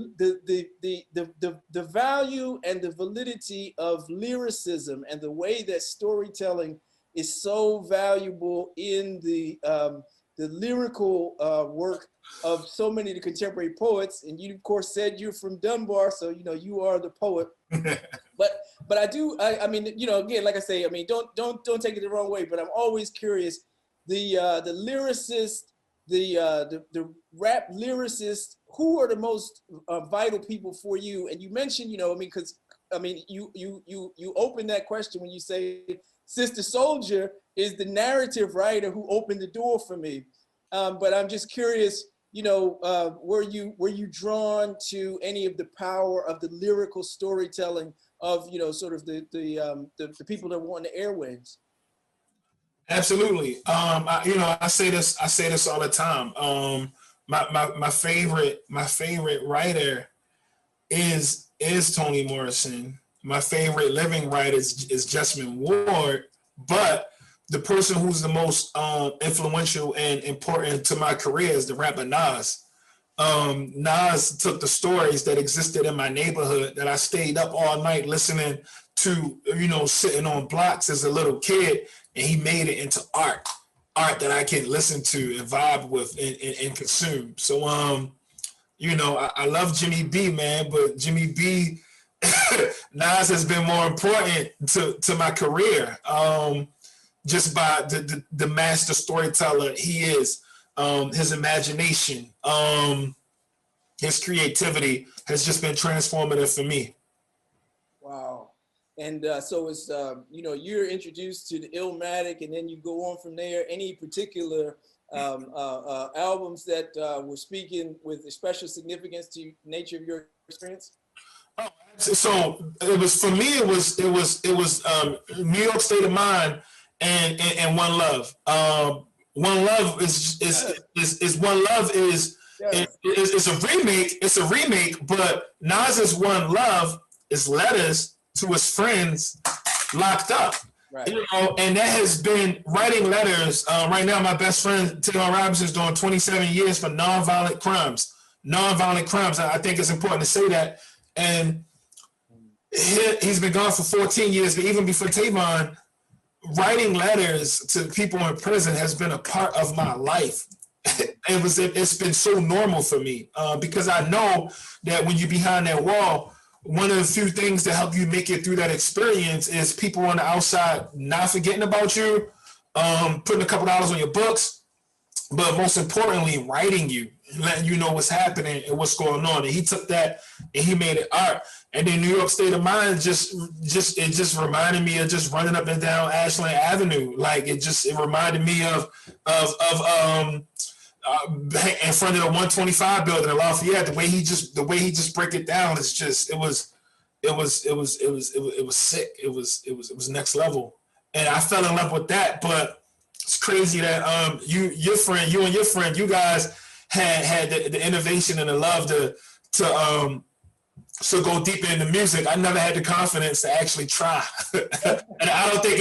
value and the validity of lyricism and the way that storytelling is so valuable in the lyrical work of so many of the contemporary poets. And you, of course, said you're from Dunbar, so you are the poet. But I do. I mean, again, like I say, don't take it the wrong way. But I'm always curious. The lyricist, the rap lyricist, who are the most vital people for you? And you mentioned, because you open that question when you say Sister Soldier is the narrative writer who opened the door for me. But I'm just curious, were you drawn to any of the power of the lyrical storytelling of, sort of the people that were on the airwaves? Absolutely. I say this all the time. My favorite writer is Toni Morrison. My favorite living writer is Jasmine Ward, but the person who's the most influential and important to my career is the rapper Nas. Nas took the stories that existed in my neighborhood that I stayed up all night listening to, sitting on blocks as a little kid, and he made it into art that I can listen to and vibe with and consume. So, I love Jimmy B, man, but Jimmy B, Nas has been more important to my career, just by the master storyteller he is. His imagination, his creativity has just been transformative for me. Wow. And so it's, you're introduced to the Illmatic, and then you go on from there. Any particular albums that were speaking with a special significance to the nature of your experience? So it was, for me, it was New York State of Mind and One Love. One Love is One Love is a remake. It's a remake, but Nas's One Love is letters to his friends locked up. Right. And that has been writing letters. Right now, my best friend Taylor Robinson is doing 27 years for nonviolent crimes. Nonviolent crimes. I think it's important to say that. And he's been gone for 14 years, but even before Tavon, writing letters to people in prison has been a part of my life. It's been so normal for me, because I know that when you're behind that wall, one of the few things that help you make it through that experience is people on the outside not forgetting about you, putting a couple dollars on your books, but most importantly, writing you, letting you know what's happening and what's going on. And he took that and he made it art. And then New York State of Mind just reminded me of just running up and down Ashland Avenue. Like it reminded me of in front of the 125 building in Lafayette. The way he just break it down is just it was sick. It was next level, and I fell in love with that. But it's crazy that you and your friend, you guys had the innovation and the love to go deeper into music. I never had the confidence to actually try, and I don't think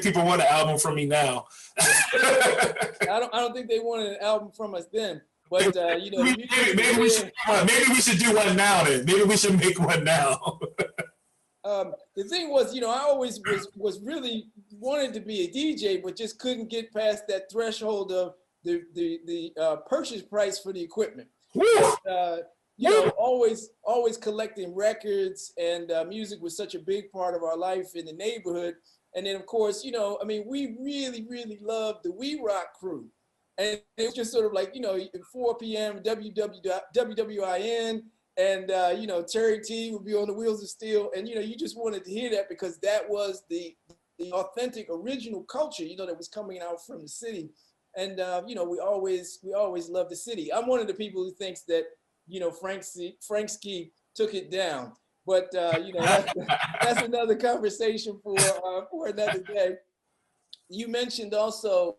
people want an album from me now. I don't think they wanted an album from us then, but maybe we should do one now. Then maybe we should make one now. The thing was, I always was really wanted to be a DJ, but just couldn't get past that threshold of the purchase price for the equipment. Always collecting records, and music was such a big part of our life in the neighborhood. And then, of course, we really, really loved the We Rock crew. And it was just sort of like, 4 p.m., WWIN, and, Terry T would be on the Wheels of Steel. And, you just wanted to hear that because that was the authentic, original culture, that was coming out from the city. And, we always loved the city. I'm one of the people who thinks that, Frank Ski took it down. But that's another conversation for another day. You mentioned also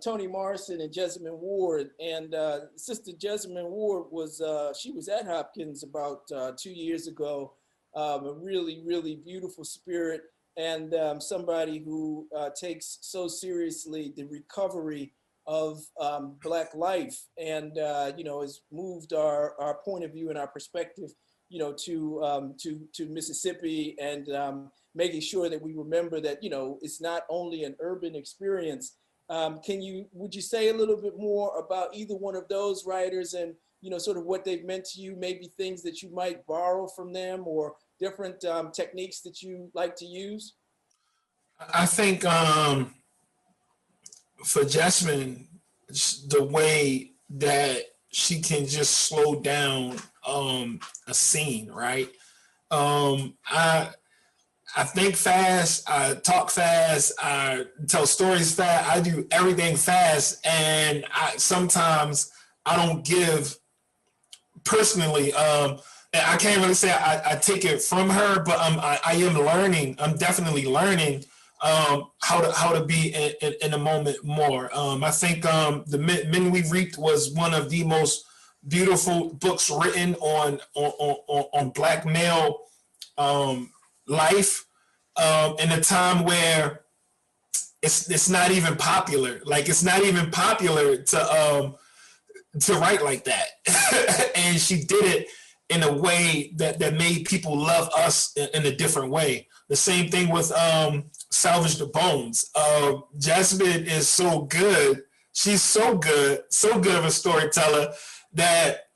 Toni Morrison and Jasmine Ward, and Sister Jasmine Ward was at Hopkins about 2 years ago. A really, really beautiful spirit, and somebody who takes so seriously the recovery of Black life, and has moved our point of view and our perspective to Mississippi, and making sure that we remember that, it's not only an urban experience. Would you say a little bit more about either one of those writers and, sort of what they've meant to you, maybe things that you might borrow from them or different techniques that you like to use? I think for Jasmine, the way that she can just slow down a scene, right? I think fast, I talk fast, I tell stories fast, I do everything fast, and sometimes I don't give personally. And I can't really say I take it from her, but I am learning. I'm definitely learning how to be in the moment more. I think The Men We Reaped was one of the most beautiful books written on Black male life in a time where it's not even popular. Like, it's not even popular to write like that. And she did it in a way that made people love us in a different way. The same thing with Salvage the Bones. Jasmine is so good. She's so good of a storyteller that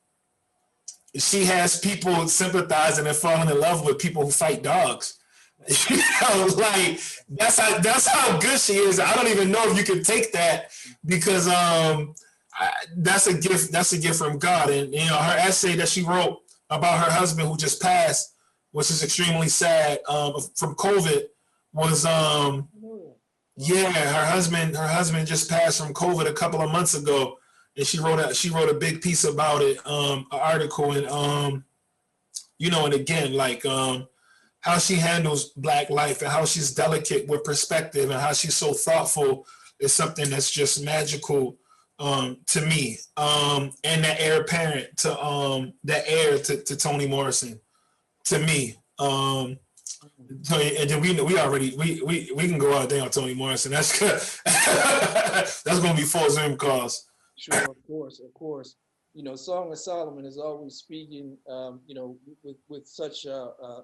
she has people sympathizing and falling in love with people who fight dogs. You know, like that's how good she is. I don't even know if you can take that because that's a gift. That's a gift from God. And you know, her essay that she wrote about her husband who just passed, which is extremely sad, from COVID, was yeah, her husband just passed from COVID a couple of months ago, and she wrote a big piece about it, an article, and you know, and again, like how she handles Black life and how she's delicate with perspective and how she's so thoughtful is something that's just magical to me. And that heir apparent to that heir to Toni Morrison, to me. So, and then we can go out there on Toni Morrison. That's good. That's gonna be 4 Zoom calls. Sure, of course. You know, Song of Solomon is always speaking, you know, with such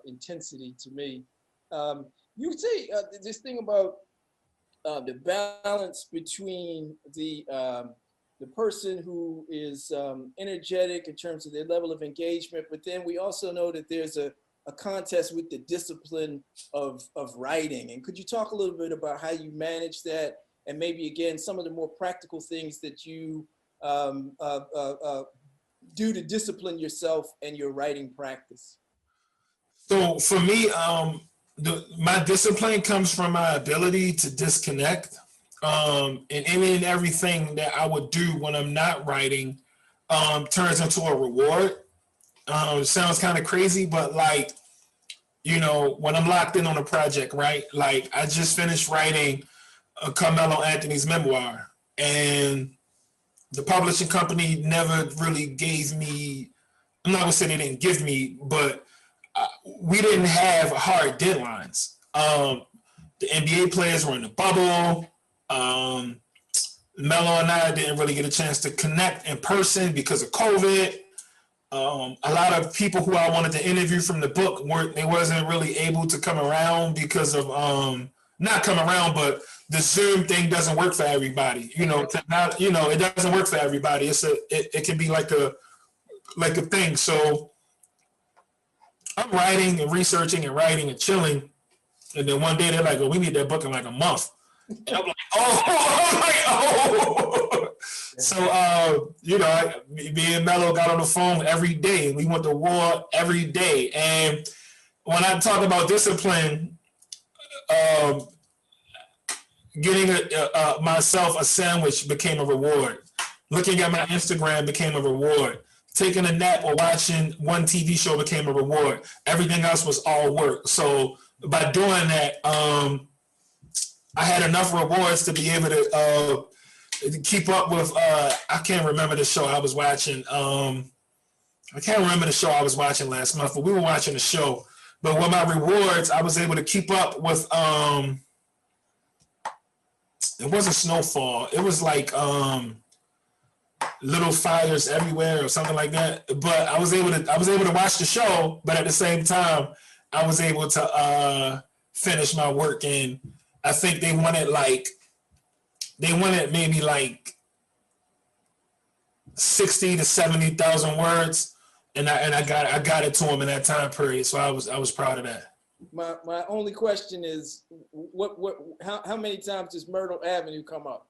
intensity to me. You say this thing about the balance between the person who is energetic in terms of their level of engagement, but then we also know that there's a contest with the discipline of writing. And could you talk a little bit about how you manage that, and maybe again some of the more practical things that you do to discipline yourself and your writing practice? So for me, my discipline comes from my ability to disconnect. And any and everything that I would do when I'm not writing turns into a reward. It sounds kind of crazy, but like, you know, when I'm locked in on a project, right? Like I just finished writing Carmelo Anthony's memoir, and the publishing company never really gave me, I'm not gonna say they didn't give me, but we didn't have hard deadlines. The NBA players were in the bubble. Melo and I didn't really get a chance to connect in person because of COVID. A lot of people who I wanted to interview from the book wasn't really able to come around because of not come around, but the Zoom thing doesn't work for everybody. You know, it doesn't work for everybody. It can be like a thing. So I'm writing and researching and writing and chilling, and then one day they're like, "Oh, we need that book in like a month." And I'm like, oh. So, you know, me and Melo got on the phone every day. We went to war every day. And when I talk about discipline, getting myself a sandwich became a reward. Looking at my Instagram became a reward. Taking a nap or watching one TV show became a reward. Everything else was all work. So by doing that, I had enough rewards to be able to keep up with, I can't remember the show I was watching. I can't remember the show I was watching last month, but we were watching the show. But with my rewards, I was able to keep up with, it wasn't Snowfall. It was like Little Fires Everywhere or something like that. But I was able to watch the show, but at the same time, I was able to finish my work. And I think they wanted maybe like 60 to 70,000 words, and I got it to them in that time period. So I was proud of that. My only question is, how many times does Myrtle Avenue come up?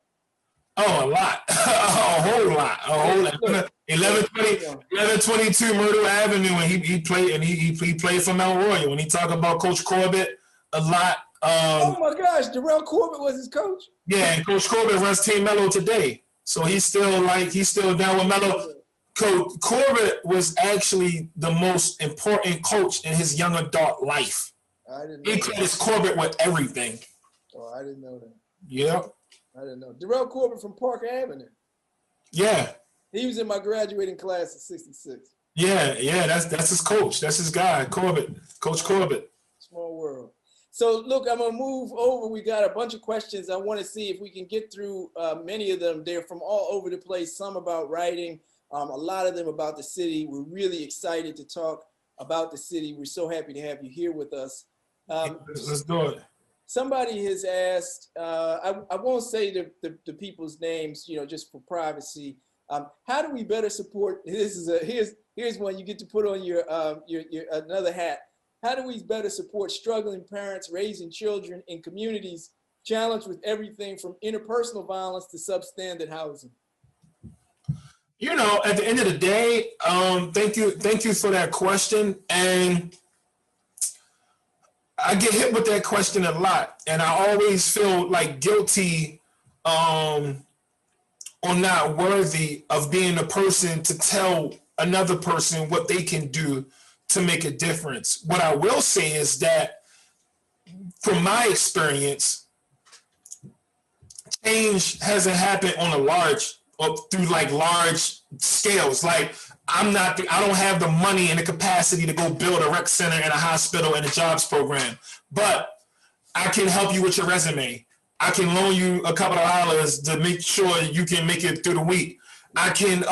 Oh, a lot, a whole lot. 1122 Myrtle Avenue, and he played for Mount Royal. When he talked about Coach Corbett a lot. Oh my gosh, Darrell Corbett was his coach? Yeah, and Coach Corbett runs Team Melo today. So he's still down with Melo. Coach Corbett was actually the most important coach in his young adult life. He credits Corbett with everything. Oh, I didn't know that. Yeah. I didn't know. Darrell Corbett from Park Avenue. Yeah. He was in my graduating class of '66. Yeah, that's his coach. That's his guy, Corbett. Coach Corbett. Small world. So look, I'm gonna move over. We got a bunch of questions. I want to see if we can get through many of them. They're from all over the place. Some about writing, a lot of them about the city. We're really excited to talk about the city. We're so happy to have you here with us. Let's do it. Somebody has asked, I won't say the people's names, just for privacy. How do we better support, here's one you get to put on your another hat. How do we better support struggling parents raising children in communities challenged with everything from interpersonal violence to substandard housing? At the end of the day, thank you for that question. And I get hit with that question a lot, and I always feel like guilty or not worthy of being a person to tell another person what they can do to make a difference. What I will say is that from my experience, change hasn't happened on a large scales. Like I don't have the money and the capacity to go build a rec center and a hospital and a jobs program, but I can help you with your resume. I can loan you a couple of dollars to make sure you can make it through the week. I can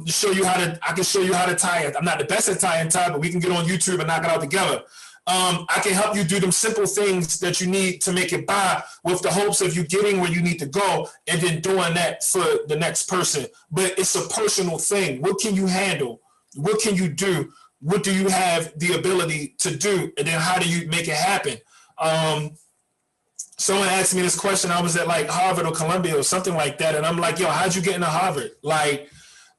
show you how to tie it. I'm not the best at tying tie, but we can get on YouTube and knock it out together. I can help you do them simple things that you need to make it by, with the hopes of you getting where you need to go and then doing that for the next person. But it's a personal thing. What can you handle? What can you do? What do you have the ability to do? And then how do you make it happen? Someone asked me this question. I was at like Harvard or Columbia or something like that. And I'm like, yo, how'd you get into Harvard? Like,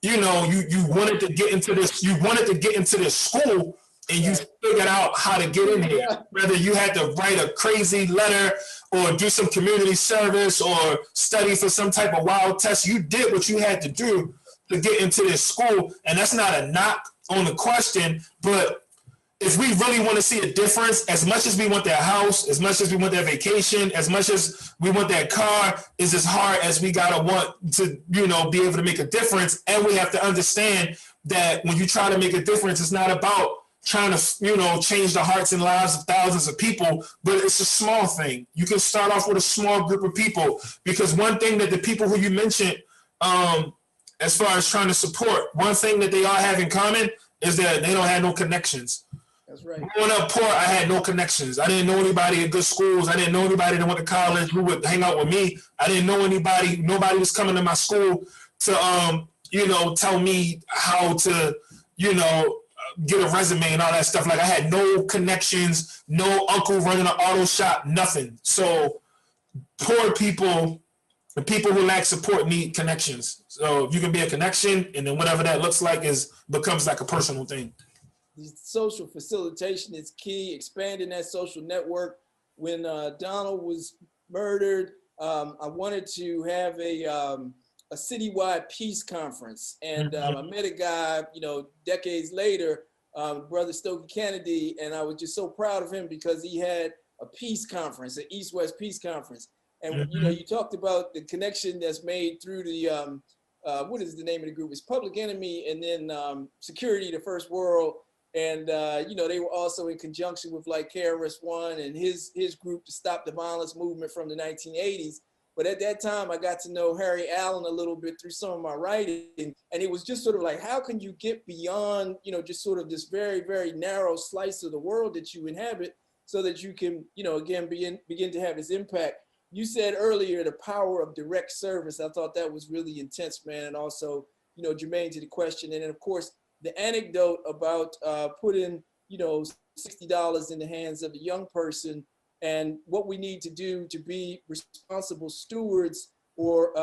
you wanted to get into this school, and you figured out how to get in here. Whether you had to write a crazy letter or do some community service or study for some type of wild test, you did what you had to do to get into this school. And that's not a knock on the question, but if we really want to see a difference, as much as we want that house, as much as we want that vacation, as much as we want that car, is as hard as we gotta want to, be able to make a difference. And we have to understand that when you try to make a difference, it's not about trying to, change the hearts and lives of thousands of people, but it's a small thing. You can start off with a small group of people, because one thing that the people who you mentioned, as far as trying to support, one thing that they all have in common is that they don't have no connections. That's right. Growing up poor, I had no connections. I didn't know anybody at good schools. I didn't know anybody that went to college who would hang out with me. I didn't know anybody. Nobody was coming to my school to, tell me how to, get a resume and all that stuff. Like I had no connections, no uncle running an auto shop, nothing. So poor people, the people who lack support need connections. So if you can be a connection, and then whatever that looks like becomes like a personal thing. Social facilitation is key, expanding that social network. When Donald was murdered, I wanted to have a citywide peace conference. And I met a guy, decades later, Brother Stokey Kennedy, and I was just so proud of him because he had a peace conference, an East-West peace conference. And, you talked about the connection that's made through the, what is the name of the group? It's Public Enemy, and then Security, the First World. And, they were also in conjunction with like KRS-One and his group to stop the violence movement from the 1980s. But at that time, I got to know Harry Allen a little bit through some of my writing. And it was just sort of like, how can you get beyond, just sort of this very, very narrow slice of the world that you inhabit so that you can, again, begin to have this impact. You said earlier, the power of direct service. I thought that was really intense, man. And also, germane to the question. And then, of course, the anecdote about putting, $60 in the hands of a young person, and what we need to do to be responsible stewards or,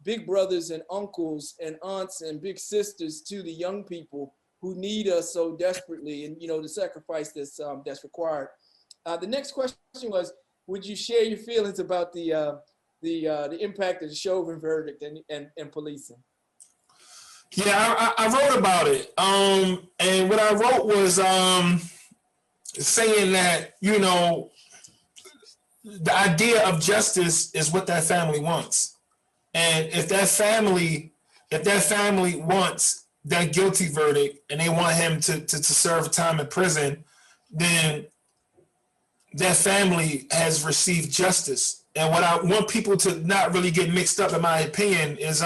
big brothers and uncles and aunts and big sisters to the young people who need us so desperately, and, the sacrifice that's required. The next question was, would you share your feelings about the impact of the Chauvin verdict and policing? Yeah, I wrote about it. And what I wrote was saying that, the idea of justice is what that family wants. And if that family wants that guilty verdict and they want him to serve time in prison, then that family has received justice. And what I want people to not really get mixed up, in my opinion, is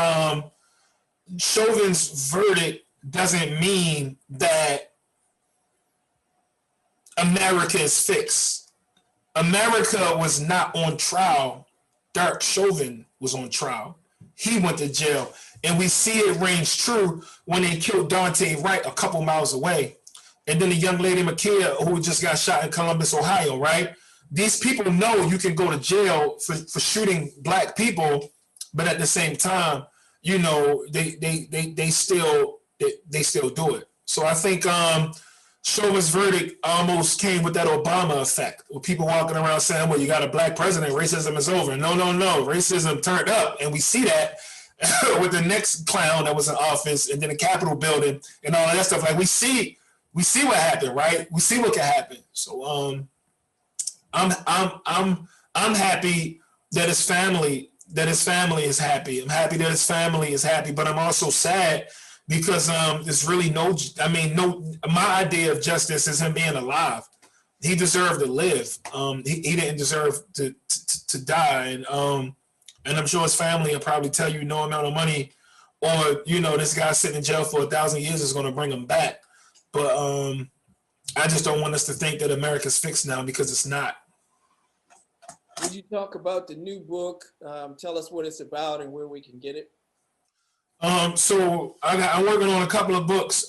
Chauvin's verdict doesn't mean that America is fixed. America was not on trial. Derek Chauvin was on trial. He went to jail. And we see it rings true when they killed Dante Wright a couple miles away. And then the young lady, Makia, who just got shot in Columbus, Ohio, right? These people know you can go to jail for shooting Black people, but at the same time, you know, they still do it. So I think Chauvin's verdict almost came with that Obama effect, with people walking around saying, well, you got a Black president, racism is over. No, racism turned up. And we see that with the next clown that was in office, and then the Capitol building and all of that stuff. Like we see what happened, right? We see what can happen. So I'm happy that his family is happy. I'm happy that his family is happy, but I'm also sad because there's really my idea of justice is him being alive. He deserved to live. He didn't deserve to die. And I'm sure his family will probably tell you no amount of money, or, you know, this guy sitting in jail for 1,000 years is going to bring him back. But I just don't want us to think that America's fixed now, because it's not. Would you talk about the new book? Tell us what it's about and where we can get it. So I'm working on a couple of books.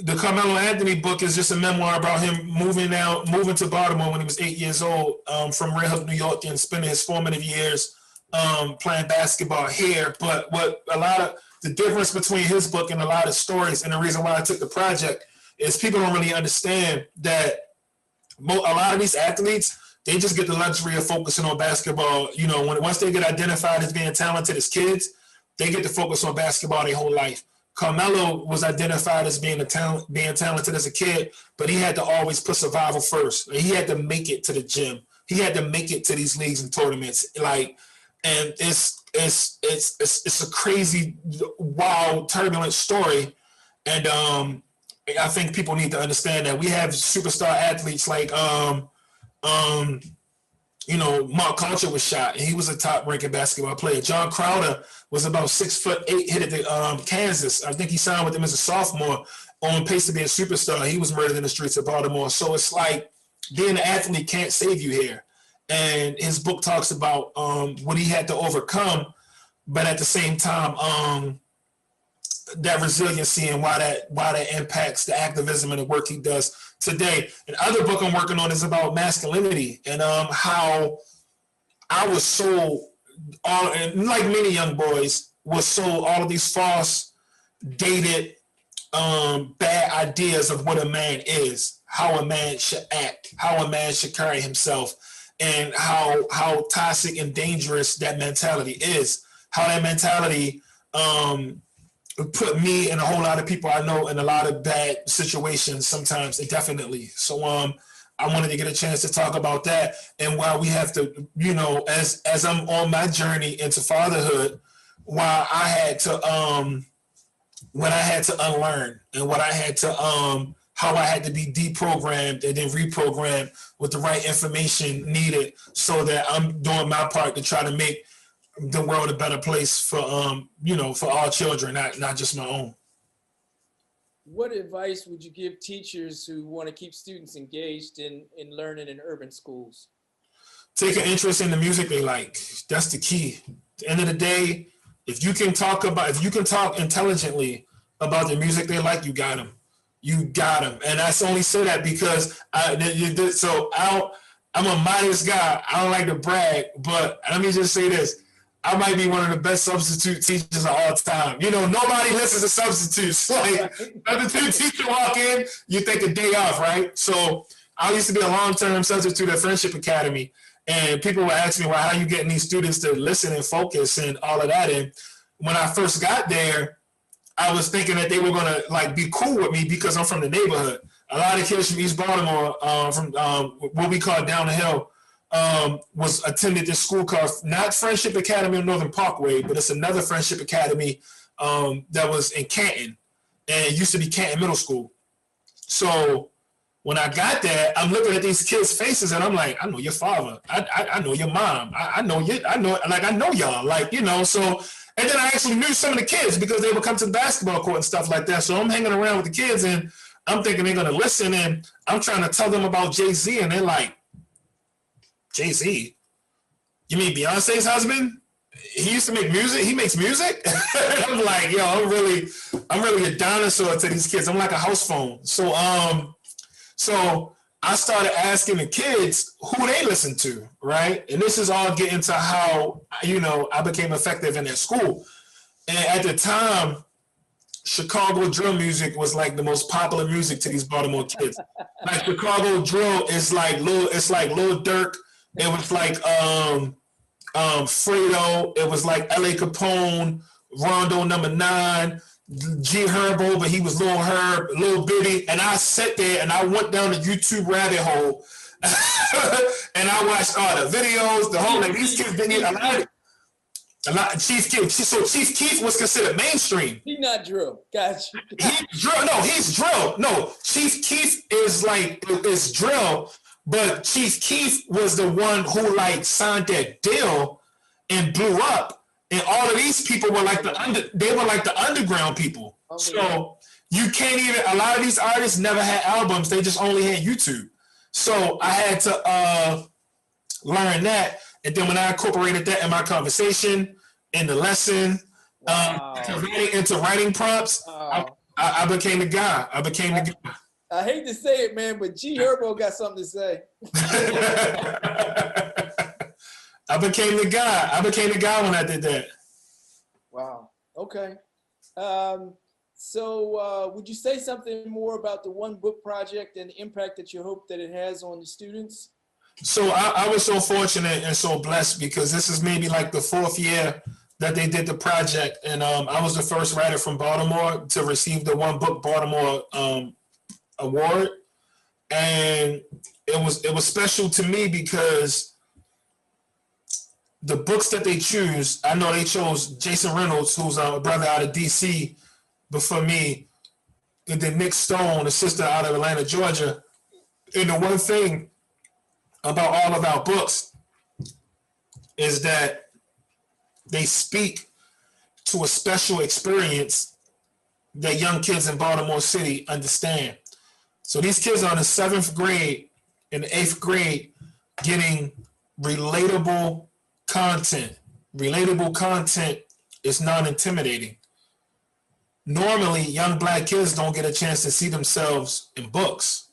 The Carmelo Anthony book is just a memoir about him moving to Baltimore when he was 8 years old, from Red Hook, New York, and spending his formative years playing basketball here. But what a lot of the difference between his book and a lot of stories, and the reason why I took the project, is people don't really understand that a lot of these athletes, they just get the luxury of focusing on basketball. You know, once they get identified as being talented as kids, they get to focus on basketball their whole life. Carmelo was identified as being talented as a kid, but he had to always put survival first. He had to make it to the gym. He had to make it to these leagues and tournaments. And it's a crazy, wild, turbulent story. And I think people need to understand that we have superstar athletes like Mark Culture was shot, and he was a top-ranking basketball player. John Crowder was about 6'8", hit at the Kansas. I think he signed with them as a sophomore, on pace to be a superstar. He was murdered in the streets of Baltimore. So it's like being an athlete can't save you here. And his book talks about what he had to overcome, but at the same time, that resiliency and why that impacts the activism and the work he does today. Another book I'm working on is about masculinity, and how I was sold, and like many young boys, was sold all of these false, dated, bad ideas of what a man is, how a man should act, how a man should carry himself, and how toxic and dangerous that mentality is. How that mentality put me and a whole lot of people I know in a lot of bad situations sometimes, definitely. So I wanted to get a chance to talk about that, and why we have to, you know, as I'm on my journey into fatherhood, why I had to what I had to unlearn, and what I had to how I had to be deprogrammed and then reprogrammed with the right information needed, so that I'm doing my part to try to make the world a better place for for all children, not just my own. What advice would you give teachers who want to keep students engaged in learning in urban schools? Take an interest in the music they like. That's the key. At the end of the day, if you can talk intelligently about the music they like, you got them. You got them. And I only say that because I'm a modest guy. I don't like to brag, but let me just say this. I might be one of the best substitute teachers of all time. You know, nobody listens to substitutes. Like, another teacher walk in, you take a day off, right? So I used to be a long-term substitute at Friendship Academy, and people would ask me, well, how are you getting these students to listen and focus and all of that? And when I first got there, I was thinking that they were gonna like be cool with me because I'm from the neighborhood. A lot of kids from East Baltimore, from what we call down the hill, was attended this school called, not Friendship Academy on Northern Parkway, but it's another Friendship Academy that was in Canton, and it used to be Canton Middle School. So When I got there, I'm looking at these kids' faces and I'm like, I know your father. I know your mom. I know y'all. Like, you know, so, and then I actually knew some of the kids because they would come to the basketball court and stuff like that. So I'm hanging around with the kids and I'm thinking they're going to listen and I'm trying to tell them about Jay-Z and they're like, Jay-Z? You mean Beyonce's husband? He used to make music. He makes music. I'm like, yo, I'm really a dinosaur to these kids. I'm like a house phone. So I started asking the kids who they listen to, right? And this is all getting to how, you know, I became effective in their school. And at the time, Chicago drill music was like the most popular music to these Baltimore kids. Like Chicago drill is like Lil Durk. It was like Fredo. It was like L.A. Capone, Rondo number 9, G Herbo, but he was Lil Herb, Lil Bitty. And I sat there and I went down the YouTube rabbit hole and I watched all the videos, the whole, like these kids didn't even a lot. Chief Keef. So Chief Keef was considered mainstream. He's not drill. Gotcha. He's drill. No, Chief Keef is drill. But Chief Keef was the one who like signed that deal and blew up, and all of these people were like the underground people. Oh, so you can't even. A lot of these artists never had albums; they just only had YouTube. So I had to learn that, and then when I incorporated that in my conversation, in the lesson, into writing prompts, I became the guy. I hate to say it, man, but G Herbo got something to say. I became the guy when I did that. Wow. Okay. So would you say something more about the One Book Project and the impact that you hope that it has on the students? So I was so fortunate and so blessed because this is maybe like the 4th year that they did the project. And I was the first writer from Baltimore to receive the One Book Baltimore award, and it was special to me because the books that they choose, I know they chose Jason Reynolds, who's a brother out of DC before me, and then Nick Stone, a sister out of Atlanta, Georgia. And the one thing about all of our books is that they speak to a special experience that young kids in Baltimore City understand. So these kids are in the 7th grade and the 8th grade getting relatable content. Relatable content is non-intimidating. Normally, young Black kids don't get a chance to see themselves in books.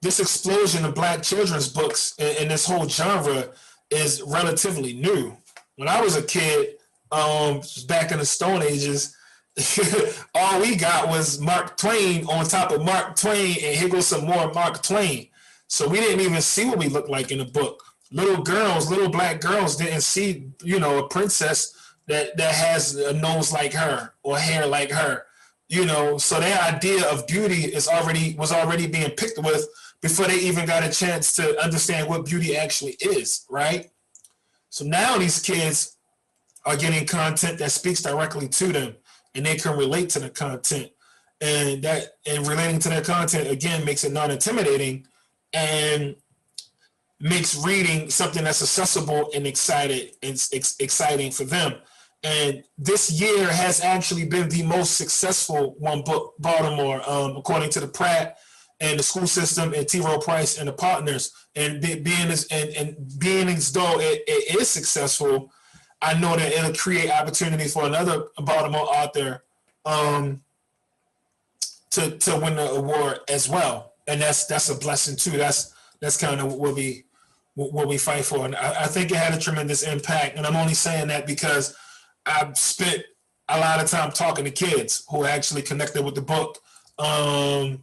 This explosion of Black children's books and this whole genre is relatively new. When I was a kid, back in the Stone Ages, all we got was Mark Twain on top of Mark Twain, and here goes some more Mark Twain. So we didn't even see what we looked like in the book. Little Black girls didn't see, you know, a princess that has a nose like her or hair like her, you know. So their idea of beauty was already being picked with before they even got a chance to understand what beauty actually is, right? So now these kids are getting content that speaks directly to them, and they can relate to the content, and relating to that content again makes it non-intimidating and makes reading something that's accessible and exciting for them. And this year has actually been the most successful One Book Baltimore, according to the Pratt and the school system and T. Rowe Price and the partners. And being as though it is successful, I know that it'll create opportunity for another Baltimore author to win the award as well, and that's a blessing too. That's kind of what we fight for, and I think it had a tremendous impact. And I'm only saying that because I've spent a lot of time talking to kids who actually connected with the book and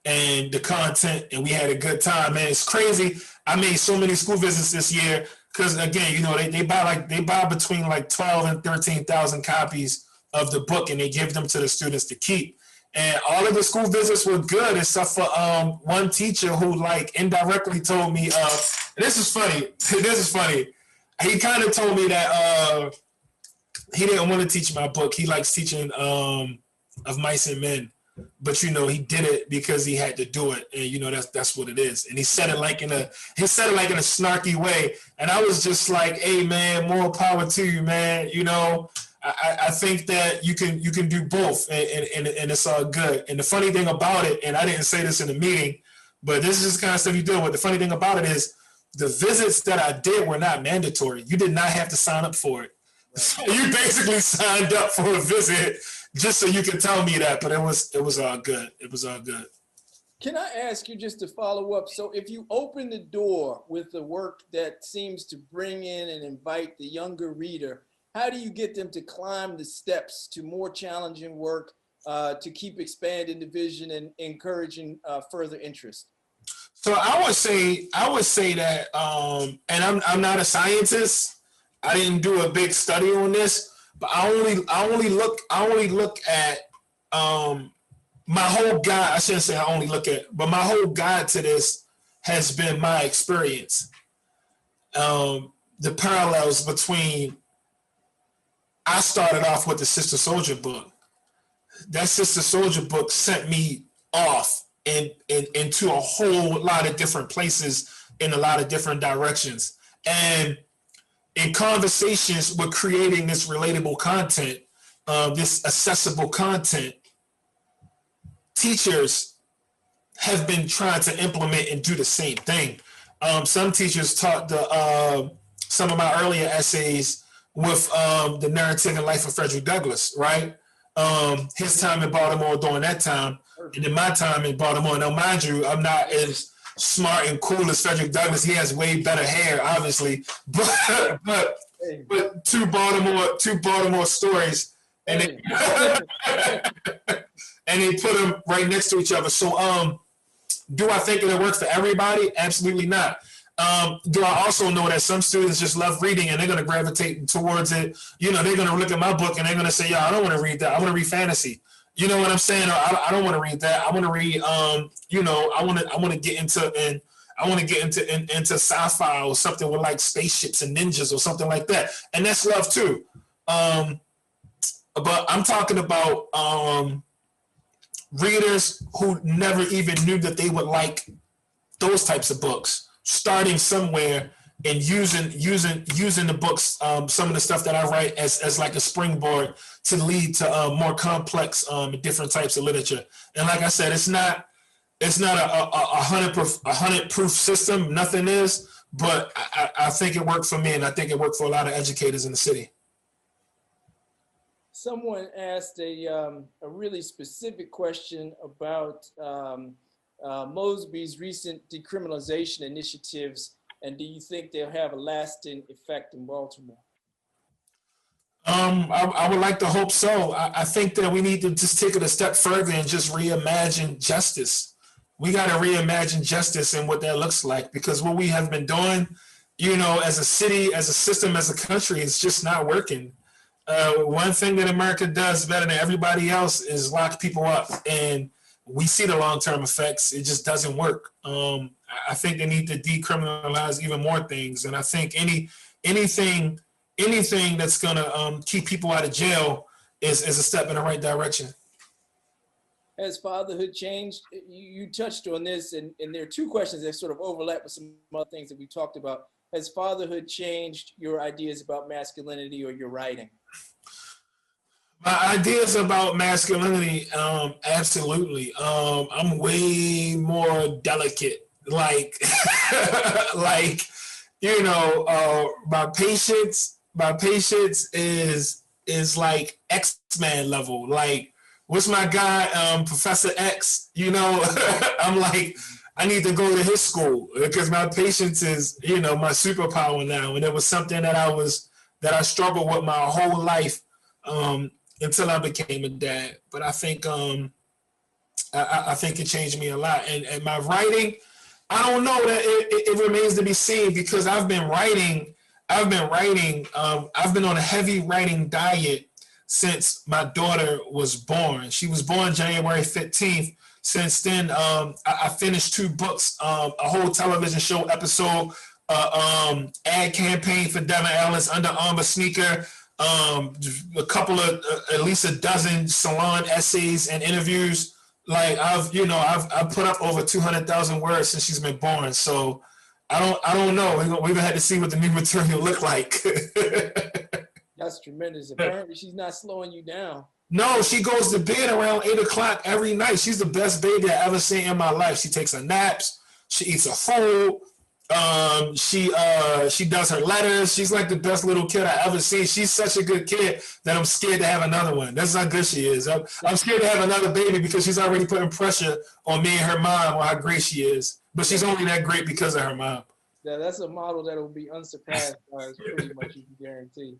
the content, and we had a good time. Man, it's crazy. I made so many school visits this year. Because again, you know, they buy between like 12 and 13,000 copies of the book, and they give them to the students to keep. And all of the school visits were good, except for one teacher who like indirectly told me, and this is funny. He kind of told me that he didn't want to teach my book. He likes teaching of Mice and Men. but you know, he did it because he had to do it, and you know, that's what it is. And he said it like in a snarky way, and I was just like, hey man, more power to you, man. You know, I think that you can do both, and it's all good. And the funny thing about it, and I didn't say this in the meeting, but this is just the kind of stuff you deal with. The funny thing about it is the visits that I did were not mandatory. You did not have to sign up for it. Right. So you basically signed up for a visit just so you could tell me that, but it was all good. It was all good. Can I ask you just to follow up? So if you open the door with the work that seems to bring in and invite the younger reader, how do you get them to climb the steps to more challenging work, to keep expanding the vision and encouraging further interest? So I would say that, and I'm not a scientist. I didn't do a big study on this, but I only look at my whole guide. I shouldn't say I only look at, but my whole guide to this has been my experience. The parallels between, I started off with the Sister Soldier book. That Sister Soldier book sent me off into a whole lot of different places in a lot of different directions. And in conversations with creating this relatable content, this accessible content, teachers have been trying to implement and do the same thing. Some teachers taught some of my earlier essays with the narrative and life of Frederick Douglass, right? His time in Baltimore during that time, and in my time in Baltimore. Now, mind you, I'm not as smart and cool as Frederick Douglass. He has way better hair, obviously, but two Baltimore stories, and they, and they put them right next to each other. So, do I think it'll work for everybody? Absolutely not. Do I also know that some students just love reading and they're going to gravitate towards it? You know, they're going to look at my book and they're going to say, yeah, I don't want to read that. I want to read fantasy. You know what I'm saying? Or I don't want to read that. I want to read, you know, I want to get into into sci-fi or something with like spaceships and ninjas or something like that. And that's love too. But I'm talking about readers who never even knew that they would like those types of books, starting somewhere and using the books, some of the stuff that I write as like a springboard to lead to more complex different types of literature. And like I said, it's not a 100 proof system. Nothing is, but I think it worked for me, and I think it worked for a lot of educators in the city. Someone asked a really specific question about Mosby's recent decriminalization initiatives, and do you think they'll have a lasting effect in Baltimore? I would like to hope so. I think that we need to just take it a step further and just reimagine justice. We got to reimagine justice and what that looks like, because what we have been doing, you know, as a city, as a system, as a country, it's just not working. One thing that America does better than everybody else is lock people up, and we see the long-term effects. It just doesn't work. I think they need to decriminalize even more things, and I think anything that's gonna keep people out of jail is a step in the right direction. Has fatherhood changed? You touched on this, and there are two questions that sort of overlap with some other things that we talked about. Has fatherhood changed your ideas about masculinity or your writing? My ideas about masculinity, absolutely. I'm way more delicate. Like, like, you know, my patience is like X-Men level. Like, what's my guy, Professor X? You know, I'm like, I need to go to his school because my patience is, you know, my superpower now. And it was something that I struggled with my whole life. Until I became a dad. But I think I think it changed me a lot. And my writing, I don't know, that it remains to be seen, because I've been writing, I've been on a heavy writing diet since my daughter was born. She was born January 15th. Since then, I finished 2 books, a whole television show episode, ad campaign for Devin Allen's Under Armour sneaker, a couple of, at least a dozen Salon essays and interviews, Like I've put up over 200,000 words since she's been born. So I don't know. We even had to see what the new material looked like. That's tremendous. Apparently, she's not slowing you down. No, she goes to bed around 8 o'clock every night. She's the best baby I ever seen in my life. She takes her naps. She eats her food. She does her letters. She's like the best little kid I ever seen. She's such a good kid that I'm scared to have another one. That's how good she is. I'm scared to have another baby because she's already putting pressure on me and her mom on how great she is. But she's only that great because of her mom. Yeah, that's a model that will be unsurpassed, pretty much, you can guarantee.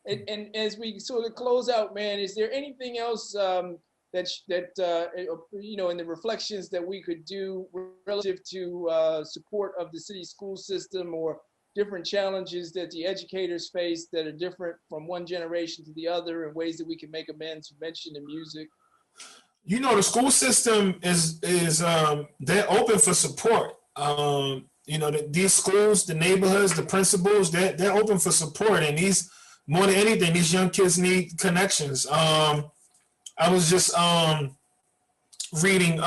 And as we sort of close out, man, is there anything else that in the reflections that we could do relative to support of the city school system, or different challenges that the educators face that are different from one generation to the other, and ways that we can make amends? You mentioned the music. The school system is they're open for support. These schools, the neighborhoods, the principals, they're open for support, and these, more than anything, these young kids need connections. I was just reading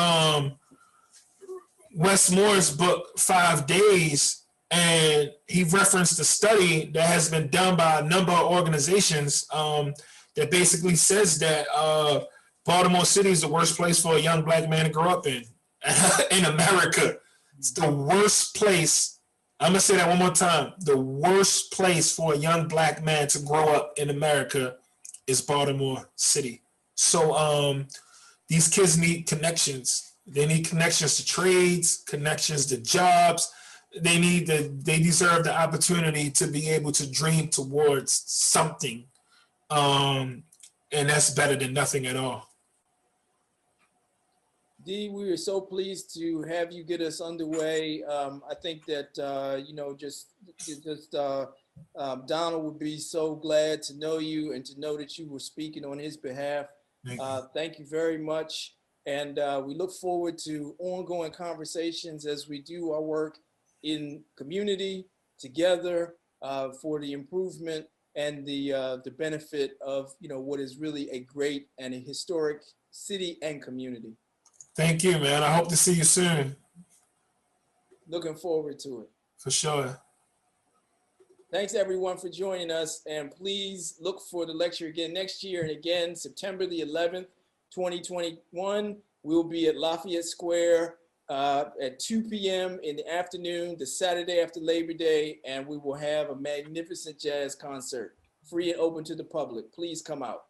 Wes Moore's book, 5 Days, and he referenced a study that has been done by a number of organizations that basically says that Baltimore City is the worst place for a young black man to grow up in America. It's the worst place. I'm going to say that one more time. The worst place for a young black man to grow up in America is Baltimore City. So these kids need connections. They need connections to trades, connections to jobs. They deserve the opportunity to be able to dream towards something. And that's better than nothing at all. Dee, we are so pleased to have you get us underway. I think that, Donald would be so glad to know you and to know that you were speaking on his behalf. Thank you very much. And we look forward to ongoing conversations as we do our work in community together for the improvement and the benefit of, what is really a great and a historic city and community. Thank you, man. I hope to see you soon. Looking forward to it. For sure. Thanks, everyone, for joining us. And please look for the lecture again next year. And again, September the 11th, 2021, we'll be at Lafayette Square at 2 p.m. in the afternoon, the Saturday after Labor Day. And we will have a magnificent jazz concert, free and open to the public. Please come out.